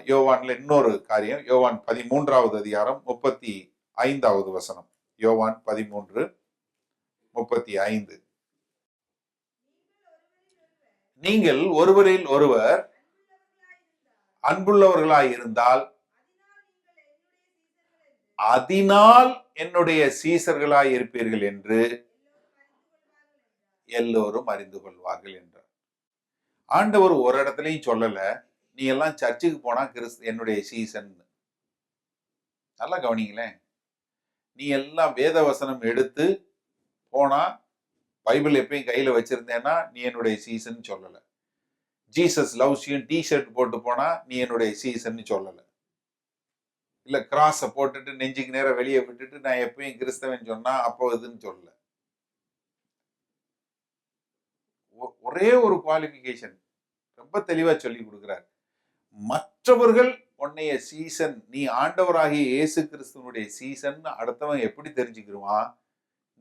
யோவான்ல இன்னொரு காரியம், யோவான் 13வது அதிகாரம் 35வது வசனம். யோவான் 13:35. நீங்கள் ஒருவரில் ஒருவர் அன்புள்ளவர்களாய் இருந்தால் அதனால் என்னுடைய சீசர்களாய் இருப்பீர்கள் என்று எல்லோரும் அறிந்து கொள்வார்கள் என்றார். ஆண்டவர் ஒரு இடத்துலயும் சொல்லல, நீ எல்லாம் சர்ச்சுக்கு போனா என்னுடைய சீசன். நல்லா கவனிங்களேன். நீ எல்லாம் வேத வசனம் எடுத்து போனா, பைபிள் எப்பயும் கையில வச்சிருந்தேன்னா நீ என்னுடைய சீசன் சொல்லல. ஜீசஸ் லவ்ஸ் யூ டிஷர்ட் போட்டு போனா நீ என்னுடைய சீசன் சொல்லல. இல்ல கிராஸ போட்டுட்டு நெஞ்சுக்கு நேரம் வெளியே விட்டுட்டு நான் எப்பயும் கிறிஸ்தவன் சொன்னா அப்போ இதுன்னு சொல்லல. ஒரே ஒரு குவாலிபிகேஷன் ரொம்ப தெளிவா சொல்லி கொடுக்கிறார். மற்றவர்கள் உன்னைய சீசன், நீ ஆண்டவராகிய இயேசு கிறிஸ்துவனுடைய சீசன் அடுத்தவன் எப்படி தெரிஞ்சுக்கிடுவான்?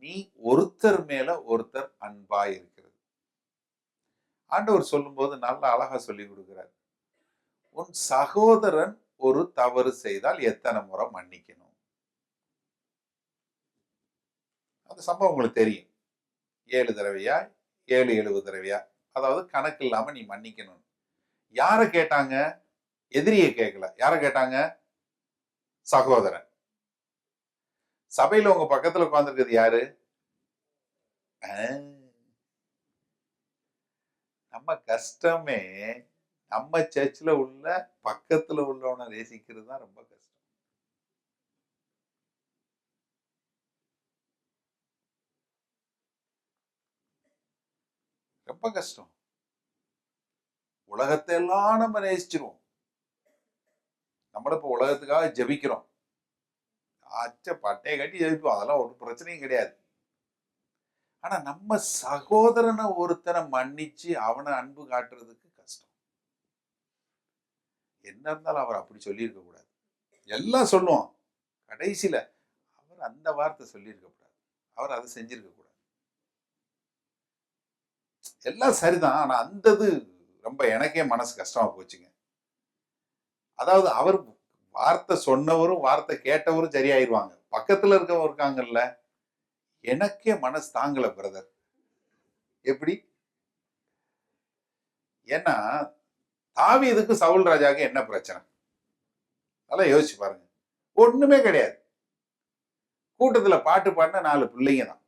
நீ ஒருத்தர் மேல ஒருத்தர் அன்பா இருக்கிறது. ஆண்டவர் சொல்லும்போது நல்லா அழகா சொல்லி கொடுக்கிறார். உன் சகோதரன் ஒரு தவறு செய்தால் எத்தனை முறை மன்னிக்கணும்? அந்த சம்பவம் உங்களுக்கு தெரியும். 7 தடவையா 7 தடவையா, அதாவது கணக்கு இல்லாம நீ மன்னிக்கணும். யார கேட்டாங்க? எதிரியை கேட்கல. யார கேட்டாங்க? சகோதரன். சபையில உங்க பக்கத்துல உட்கார்ந்துருக்கிறது யாரு? நம்ம கஷ்டமே நம்ம சர்ச்சில் உள்ள பக்கத்துல உள்ளவனை நேசிக்கிறது தான் ரொம்ப கஷ்டம். ரொம்ப கஷ்டம். உலகத்தை எல்லாம் நம்ம நேசிச்சிருவோம். நம்மள இப்ப உலகத்துக்காக ஜெபிக்கிறோம். பட்டையை கட்டி ஜெபிப்போம். அதெல்லாம் ஒரு பிரச்சனையும் கிடையாது. ஆனா நம்ம சகோதரனை ஒருத்தனை மன்னிச்சு அவனை அன்பு காட்டுறதுக்கு கஷ்டம். என்ன இருந்தாலும் அவர் அப்படி சொல்லியிருக்க கூடாது. எல்லாம் சொல்லுவோம். கடைசியில அவர் அந்த வார்த்தை சொல்லியிருக்க கூடாது. அவர் அதை செஞ்சிருக்க கூடாது. எல்லாம் சரிதான். ஆனா அந்த இது ரொம்ப எனக்கே மனசு கஷ்டமா போச்சுங்க. அதாவது அவர் வார்த்தை சொன்னவரும் வார்த்தை கேட்டவரும் சரியாயிருவாங்க. பக்கத்துல இருக்கவங்க இருக்காங்கல்ல, எனக்கே மனசு தாங்கல பிரதர். எப்படி? ஏன்னா தாவீதுக்கு சவுல் ராஜாவுக்கு என்ன பிரச்சனை? நல்லா யோசிச்சு பாருங்க. ஒண்ணுமே கிடையாது. கூட்டத்துல பாட்டு பாடின 4 பிள்ளைங்க தான்.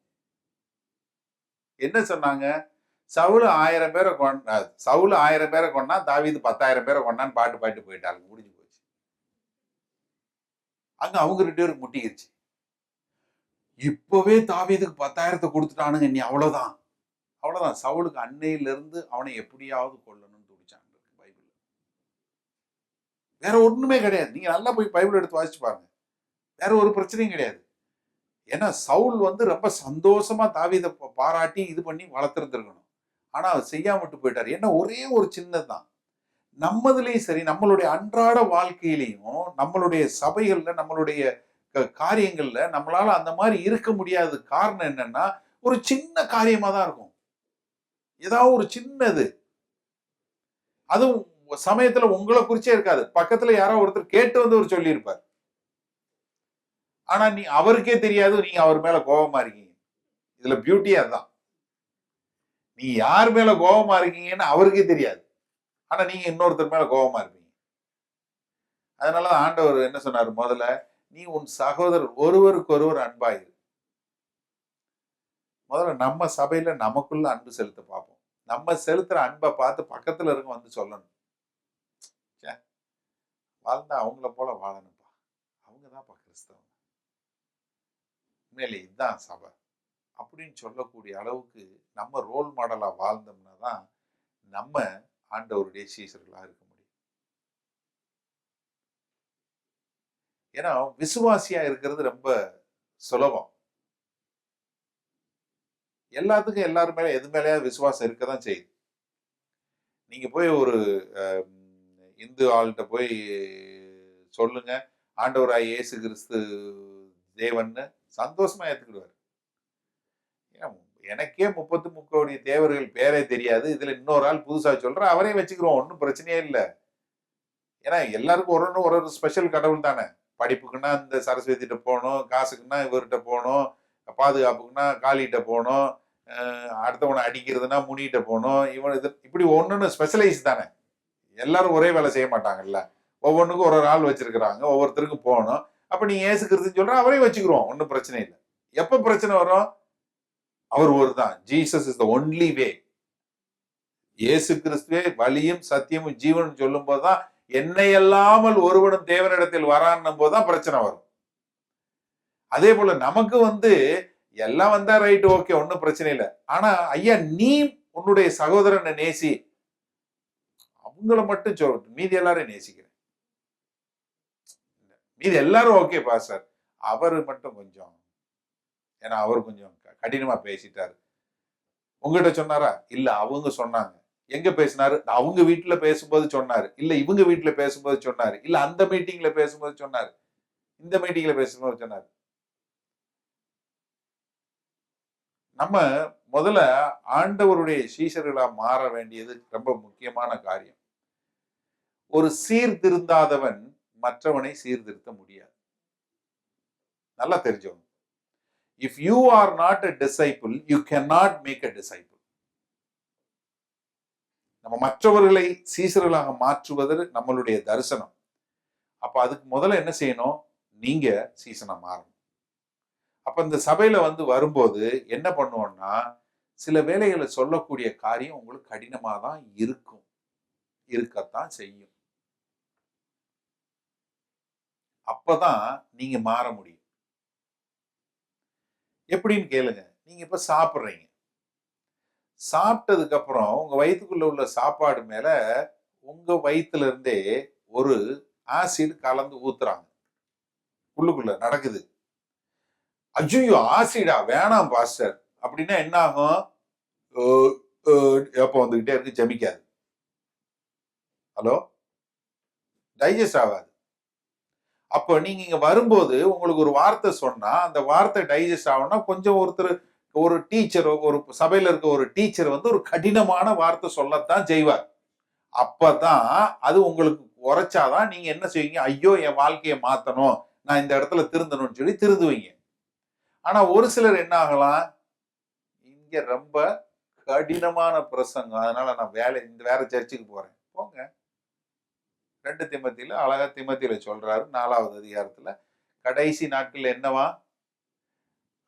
என்ன சொன்னாங்க? சவுல் 1000 பேரை சவுல் 1000 பேரை கொண்டா, தாவீது 10,000 பேரை கொண்டான்னு பாட்டு பாட்டு போயிட்டாங்க. முடிஞ்சு போச்சு. அங்க அவங்க 2 பேருக்கு முட்டிக்கிருச்சு. இப்பவே தாவீதுக்கு 10,000 கொடுத்துட்டானுங்க, நீ அவ்வளவுதான். அவ்வளவுதான். சவுலுக்கு அன்னையில இருந்து அவனை எப்படியாவது கொல்லணும்னு துடிச்சாங்க பைபிள். வேற ஒண்ணுமே கிடையாது. நீங்க நல்லா போய் பைபிள் எடுத்து வாசிச்சு பாருங்க. வேற ஒரு பிரச்சனையும் கிடையாது. ஏன்னா சவுல் ரொம்ப சந்தோஷமா தாவீதை பாராட்டி இது பண்ணி வளர்த்திருந்திருக்கணும். ஆனா அவர் செய்யாம விட்டு போயிட்டாரு. ஏன்னா ஒரே ஒரு சின்னதுதான். நம்மதுலயும் சரி, நம்மளுடைய அன்றாட வாழ்க்கையிலையும், நம்மளுடைய சபைகள்ல, நம்மளுடைய காரியங்கள்ல நம்மளால அந்த மாதிரி இருக்க முடியாத காரணம் என்னன்னா, ஒரு சின்ன காரியமா தான் இருக்கும். ஏதாவது ஒரு சின்னது. அதுவும் சமயத்துல உங்களை குறிச்சே இருக்காது. பக்கத்துல யாரோ ஒருத்தர் கேட்டு வந்து ஒரு சொல்லி இருப்பார். ஆனா அவருக்கே தெரியாது நீங்க அவர் மேல கோபமா இருக்கீங்க. இதுல பியூட்டி அதுதான். நீ யார் மேல கோபமா இருக்கீங்கன்னு அவருக்கே தெரியாது. ஆனா நீங்க இன்னொருத்தர் மேல கோபமா இருப்பீங்க. அதனாலதான் ஆண்டவர் என்ன சொன்னாரு? முதல்ல நீ உன் சகோதரர் ஒருவருக்கு ஒருவர் அன்பாயிரு. முதல்ல நம்ம சபையில நமக்குள்ள அன்பு செலுத்த பார்ப்போம். நம்ம செலுத்துற அன்பை பார்த்து பக்கத்துல இருக்க வந்து சொல்லணும். வாழ்ந்தா அவங்கள போல வாழணும்பா. அவங்கதான்ப்பா கிறிஸ்தவம். உண்மையிலே இதுதான் சபை அப்படின்னு சொல்லக்கூடிய அளவுக்கு நம்ம ரோல் மாடலா வாழ்ந்தோம்னா தான் நம்ம ஆண்டவருடைய சீசர்களா இருக்க முடியும். ஏன்னா விசுவாசியா இருக்கிறது ரொம்ப சுலபம். எல்லாத்துக்கும் எல்லாரும் மேல எது மேலேயாவது விசுவாசம் இருக்கதான் செய்யுது. நீங்க போய் ஒரு இந்து ஆள்கிட்ட போய் சொல்லுங்க, ஆண்டவராய் இயேசு கிறிஸ்து தேவன்னு சந்தோஷமா ஏத்துக்கிடுவார். எனக்கே 33 தேவர்கள் பேரே தெரியாது. இதுல இன்னொரு ஆள் புதுசா சொல்றேன், அவரையும் வச்சுக்கிறோம். ஒன்றும் பிரச்சனையே இல்லை. ஏன்னா எல்லாருக்கும் ஒரு ஒரு ஸ்பெஷல் கடவுள் தானே. படிப்புக்குன்னா இந்த சரஸ்வதிட்ட போகணும், காசுக்குன்னா இவர்கிட்ட போகணும், பாதுகாப்புக்குன்னா காளிகிட்ட போகணும், அடுத்தவனை அடிக்கிறதுனா முனிகிட்ட போகணும். இவன் இது இப்படி ஒன்னொன்னு ஸ்பெஷலைஸ் தானே. எல்லாரும் ஒரே வேலை செய்ய மாட்டாங்கல்ல. ஒவ்வொன்றுக்கும் ஒரு ஆள் வச்சிருக்கிறாங்க, ஒவ்வொருத்தருக்கும் போகணும். அப்ப நீ ஏசுக்கிறதுன்னு சொல்ற, அவரையும் வச்சுக்கிறோம், ஒன்றும் பிரச்சனை இல்லை. எப்ப பிரச்சனை வரும்? அவர் ஒரு தான். Jesus is the only way. இயேசு கிறிஸ்துவே வழியும் சத்தியமும் ஜீவனும் சொல்லும் போதுதான் என்னை அல்லாமல் ஒருவனும் தேவனிடத்தில் வரான்னும் போதுதான் பிரச்சனை வரும். அதே போல நமக்கு எல்லாம் வந்தா ரைட், ஓகே, ஒன்னும் பிரச்சனை இல்லை. ஆனா ஐயா, நீ உன்னுடைய சகோதரனை நேசி, அவங்கள மட்டும் சொல், மீதி எல்லாரும் நேசிக்கிறேன், மீதி எல்லாரும் ஓகே பாஸ்டர், அவரு மட்டும் கொஞ்சம், ஏன்னா அவர் கொஞ்சம் கடினமா பேசிட்டாரு. உங்ககிட்ட சொன்னாரா? இல்ல, அவங்க சொன்னாங்க. எங்க பேசினாரு? அவங்க வீட்டுல பேசும்போது சொன்னாரு, இல்ல இவங்க வீட்டுல பேசும்போது சொன்னாரு, இல்ல அந்த மீட்டிங்ல பேசும்போது சொன்னாரு, இந்த மீட்டிங்ல பேசும்போது சொன்னாரு. நம்ம முதல்ல ஆண்டவருடைய சீஷர்களா மாற வேண்டியது ரொம்ப முக்கியமான காரியம். ஒரு சீர்திருந்தாதவன் மற்றவனை சீர்திருத்த முடியாது. நல்லா தெரிஞ்சவங்க. If you are not a disciple, you cannot make a disciple. நம்ம மற்றவர்களை சீசர்களாக மாற்றுவது நம்மளுடைய தரிசனம். அப்ப அதுக்கு முதல்ல என்ன செய்யணும்? நீங்க சீசனா மாறணும். அப்ப இந்த சபையில வரும்போது என்ன பண்ணுவோம்னா, சில வேளைகளை சொல்லக்கூடிய காரியம் உங்களுக்கு கடினமா தான் இருக்கும், இருக்கத்தான் செய்யும். அப்பதான் நீங்க மாற முடியும். எப்படின்னு கேளுங்க. நீங்க இப்ப சாப்பிடுறீங்க, சாப்பிட்டதுக்கு அப்புறம் உங்க வயிற்றுக்குள்ள உள்ள சாப்பாடு மேல உங்க வயிற்றுல இருந்தே ஒரு ஆசிட் கலந்து ஊத்துறாங்க, உள்ளுக்குள்ள நடக்குது. ஐயோ, ஆசிடா, வேணாம் பாஸ்டர் அப்படின்னா என்ன ஆகும்? எப்ப வந்துகிட்டே இருக்கு, ஜமிக்காது. ஹலோ, டைஜஸ்ட் ஆகாது. அப்ப நீங்க இங்க வரும்போது உங்களுக்கு ஒரு வார்த்தை சொன்னா அந்த வார்த்தை டைஜஸ்ட் ஆகணும்னா கொஞ்சம் ஒரு டீச்சர், ஒரு சபையில இருக்க ஒரு டீச்சர் ஒரு கடினமான வார்த்தை சொல்லத்தான் செய்வார். அப்பதான் அது உங்களுக்கு உரைச்சாதான் நீங்க என்ன செய்வீங்க? ஐயோ, என் வாழ்க்கையை மாத்தணும், நான் இந்த இடத்துல திருந்தணும்னு சொல்லி திருந்துவீங்க. ஆனா ஒரு சிலர் என்ன ஆகலாம், இங்க ரொம்ப கடினமான பிரசங்கம், அதனால நான் வேற சர்ச்சுக்கு போறேன். போங்க. 2 தீமோத்தேயுல அழகா தீமோத்தேயுல சொல்றாரு, 4வது அதிகாரத்துல, கடைசி நாட்கள் என்னவா?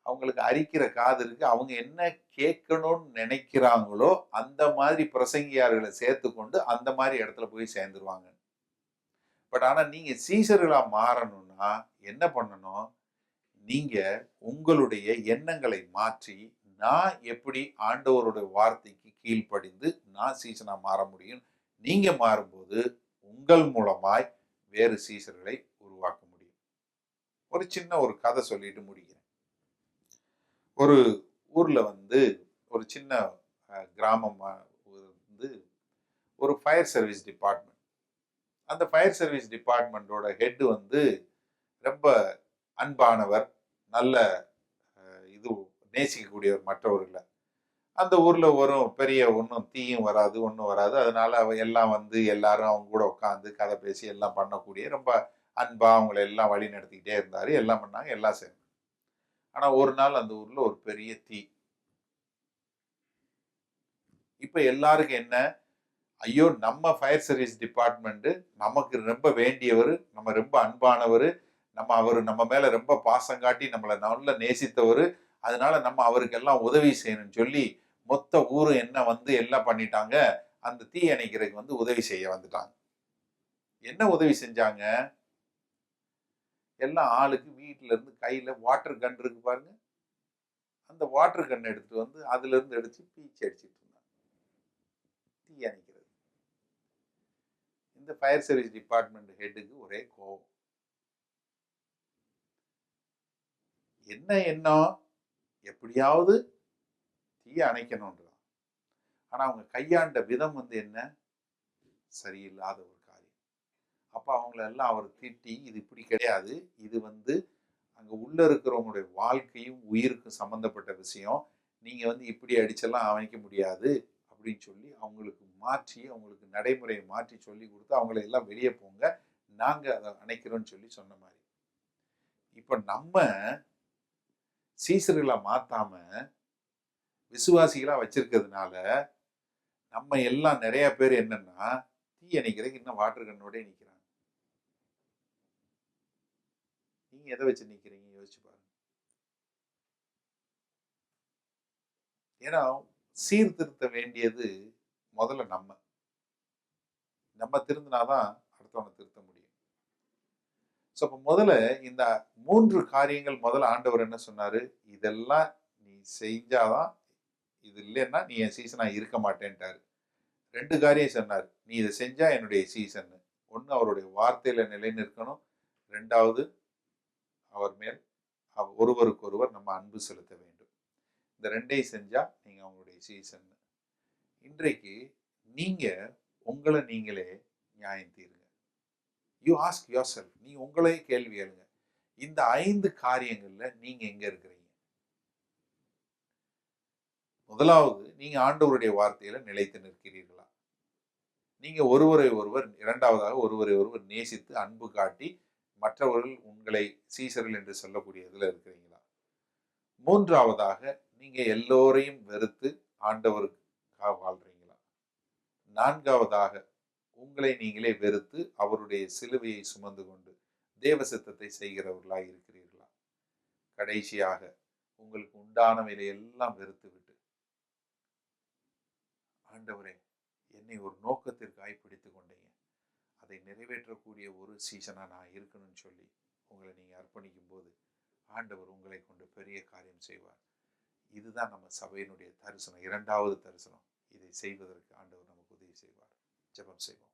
அவங்களுக்கு அரிக்கிற காது இருக்கு, அவங்க என்ன கேட்கணும்னு நினைக்கிறாங்களோ அந்த மாதிரி பிரசங்கியார்களை சேர்த்து கொண்டு அந்த மாதிரி இடத்துல போய் சேர்ந்துருவாங்க. பட் ஆனா நீங்க சீசர்களா மாறணும்னா என்ன பண்ணணும்? நீங்க உங்களுடைய எண்ணங்களை மாற்றி, நான் எப்படி ஆண்டவருடைய வார்த்தைக்கு கீழ்ப்படிந்து நான் சீசனா மாற முடியும்? நீங்க மாறும்போது உங்கள் மூலமாய் வேறு சீசர்களை உருவாக்க முடியும். ஒரு சின்ன ஒரு கதை சொல்லிட்டு முடிக்கிறேன். ஒரு ஊர்ல ஒரு சின்ன கிராமம் ஒரு ஃபயர் சர்வீஸ் டிபார்ட்மெண்ட். அந்த ஃபயர் சர்வீஸ் டிபார்ட்மெண்டோட ஹெட் ரொம்ப அன்பானவர், நல்ல இது நேசிக்கக்கூடியவர் மற்றவர்களை. அந்த ஊர்ல ஒரு பெரிய ஒன்றும் தீயும் வராது, ஒன்றும் வராது. அதனால எல்லாம் எல்லாரும் அவங்க கூட உட்காந்து கதை பேசி எல்லாம் பண்ணக்கூடிய ரொம்ப அன்பா அவங்களை எல்லாம் வழி நடத்திக்கிட்டே இருந்தாரு. எல்லாம் பண்ணாங்க, எல்லாம் சேர்ந்து. ஆனா ஒரு நாள் அந்த ஊர்ல ஒரு பெரிய தீ. இப்ப எல்லாருக்கும் என்ன, ஐயோ, நம்ம ஃபயர் சர்வீஸ் டிபார்ட்மெண்ட் நமக்கு ரொம்ப வேண்டியவர், நம்ம ரொம்ப அன்பானவர், அவர் நம்ம மேல ரொம்ப பாசம் காட்டி நம்மளை நல்ல நேசித்தவர், அதனால நம்ம அவருக்கு எல்லாம் உதவி செய்யணும்னு சொல்லி மொத்த ஊரும் என்ன எல்லாம் பண்ணிட்டாங்க, அந்த தீ அணைக்கிறதுக்கு உதவி செய்ய வந்துட்டாங்க. என்ன உதவி செஞ்சாங்க? எல்லாம் ஆளுக்கு வீட்டுல இருந்து கையில வாட்டர் கன் இருக்கு பாருங்க, அந்த வாட்டர் கன் எடுத்துட்டு அதுல இருந்து எடுத்து பீச்சு அடிச்சிட்டு இருந்தாங்க தீ அணைக்கிறது. இந்த ஃபயர் சர்வீஸ் டிபார்ட்மெண்ட் ஹெட்டுக்கு ஒரே கோபம். என்ன எண்ணம்? எப்படியாவது தீய அணைக்கணும்ன்றான். ஆனா அவங்க கையாண்ட விதம் என்ன? சரியில்லாத ஒரு காரியம். அப்ப அவங்கள எல்லாம் அவர் திட்டி, இது இப்படி கிடையாது. இது வந்து அங்க உள்ள இருக்கிறவங்களுடைய வாழ்க்கையும், உயிருக்கும் சம்மந்தப்பட்ட விஷயம். நீங்க வந்து இப்படி அடிச்செல்லாம் அமைக்க முடியாது அப்படின்னு சொல்லி, அவங்களுக்கு மாற்றி, அவங்களுக்கு நடைமுறைய மாற்றி சொல்லிக் குடுத்து, அவங்கள எல்லாம் வெளிய போங்க. நாங்க அத அணைக்கிறோம்னு சொல்லி சொன்ன மாரி. இப்ப நம்ம சீசர்களா மாத்தாம, விசுவாசிகளா வச்சிருக்கிறதுனால, நம்ம எல்லாம் நெறைய பேர் என்னன்னா, தீ அணைக்கிறதுக்கு இன்னும் வாட்டர் கன்னோடயே நிக்கிறாங்க. நீங்க எத வச்சு நிக்கிறீங்க? யோசிச்சு பாருங்க. ஏன்னா, சீர்திருத்த வேண்டியது முதல்ல நம்ம. நம்ம திருந்தினா தான் அடுத்தவன திருத்த முடியும். ஸோ, அப்ப முதல்ல இந்த 3 காரியங்கள் முதல்ல ஆண்டவர் என்ன சொன்னாரு? இதெல்லாம் நீ செஞ்சா தான், இது இல்லன்னா நீ என் சீசனா இருக்க மாட்டேன்ட்டாரு. 2 காரியம் சொன்னாரு. நீ இத செஞ்சா என்னுடைய சீசன்னு. 1 அவருடைய வார்த்தையில நிலைநிற்கணும். 2வது அவர் மேல் ஒருவருக்கொருவர் நம்ம அன்பு செலுத்த வேண்டும். இந்த 2யும் செஞ்சா நீங்க அவங்களுடைய சீசன்னு. இன்றைக்கு நீங்க உங்கள நீங்களே நியாயம் தீருங்க. You ask yourself. நீ உங்களையே கேள்வி கேளுங்க. இந்த 5 காரியங்கள்ல நீங்க எங்க இருக்கிறீங்க? முதலாவது, நீங்க ஆண்டவருடைய வார்த்தையில நிலைத்து நிற்கிறீர்களா? நீங்க ஒருவரை ஒருவர் 2வதாக ஒருவரை ஒருவர் நேசித்து அன்பு காட்டி, மற்றவர்கள் உங்களை சீசர்கள் என்று சொல்லக்கூடிய இதுல இருக்கிறீங்களா? 3வதாக நீங்க எல்லோரையும் வெறுத்து ஆண்டவருக்காக வாழ்றீங்களா? 4வதாக உங்களை நீங்களே வெறுத்து அவருடைய சிலுவையை சுமந்து கொண்டு தேவ சித்தத்தை செய்கிறவர்களாய் இருக்கிறீர்களா? கடைசியாக உங்களுக்கு உண்டானவைகளை எல்லாம் வெறுத்துவிட்டு, ஆண்டவரே, என்னை ஒரு நோக்கத்திற்காய் பிடித்துக் கொண்டீங்க. அதை நிறைவேற்றக்கூடிய ஒரு சீசனா நான் இருக்கணும்னு சொல்லி உங்களை நீங்க அர்ப்பணிக்கும்போது, ஆண்டவர் உங்களை கொண்டு பெரிய காரியம் செய்வார். இதுதான் நம்ம சபையினுடைய தரிசனம். 2வது தரிசனம். இதை செய்வதற்கு ஆண்டவர் நமக்கு உதவி செய்வார். ஜெபம் செய்வோம்.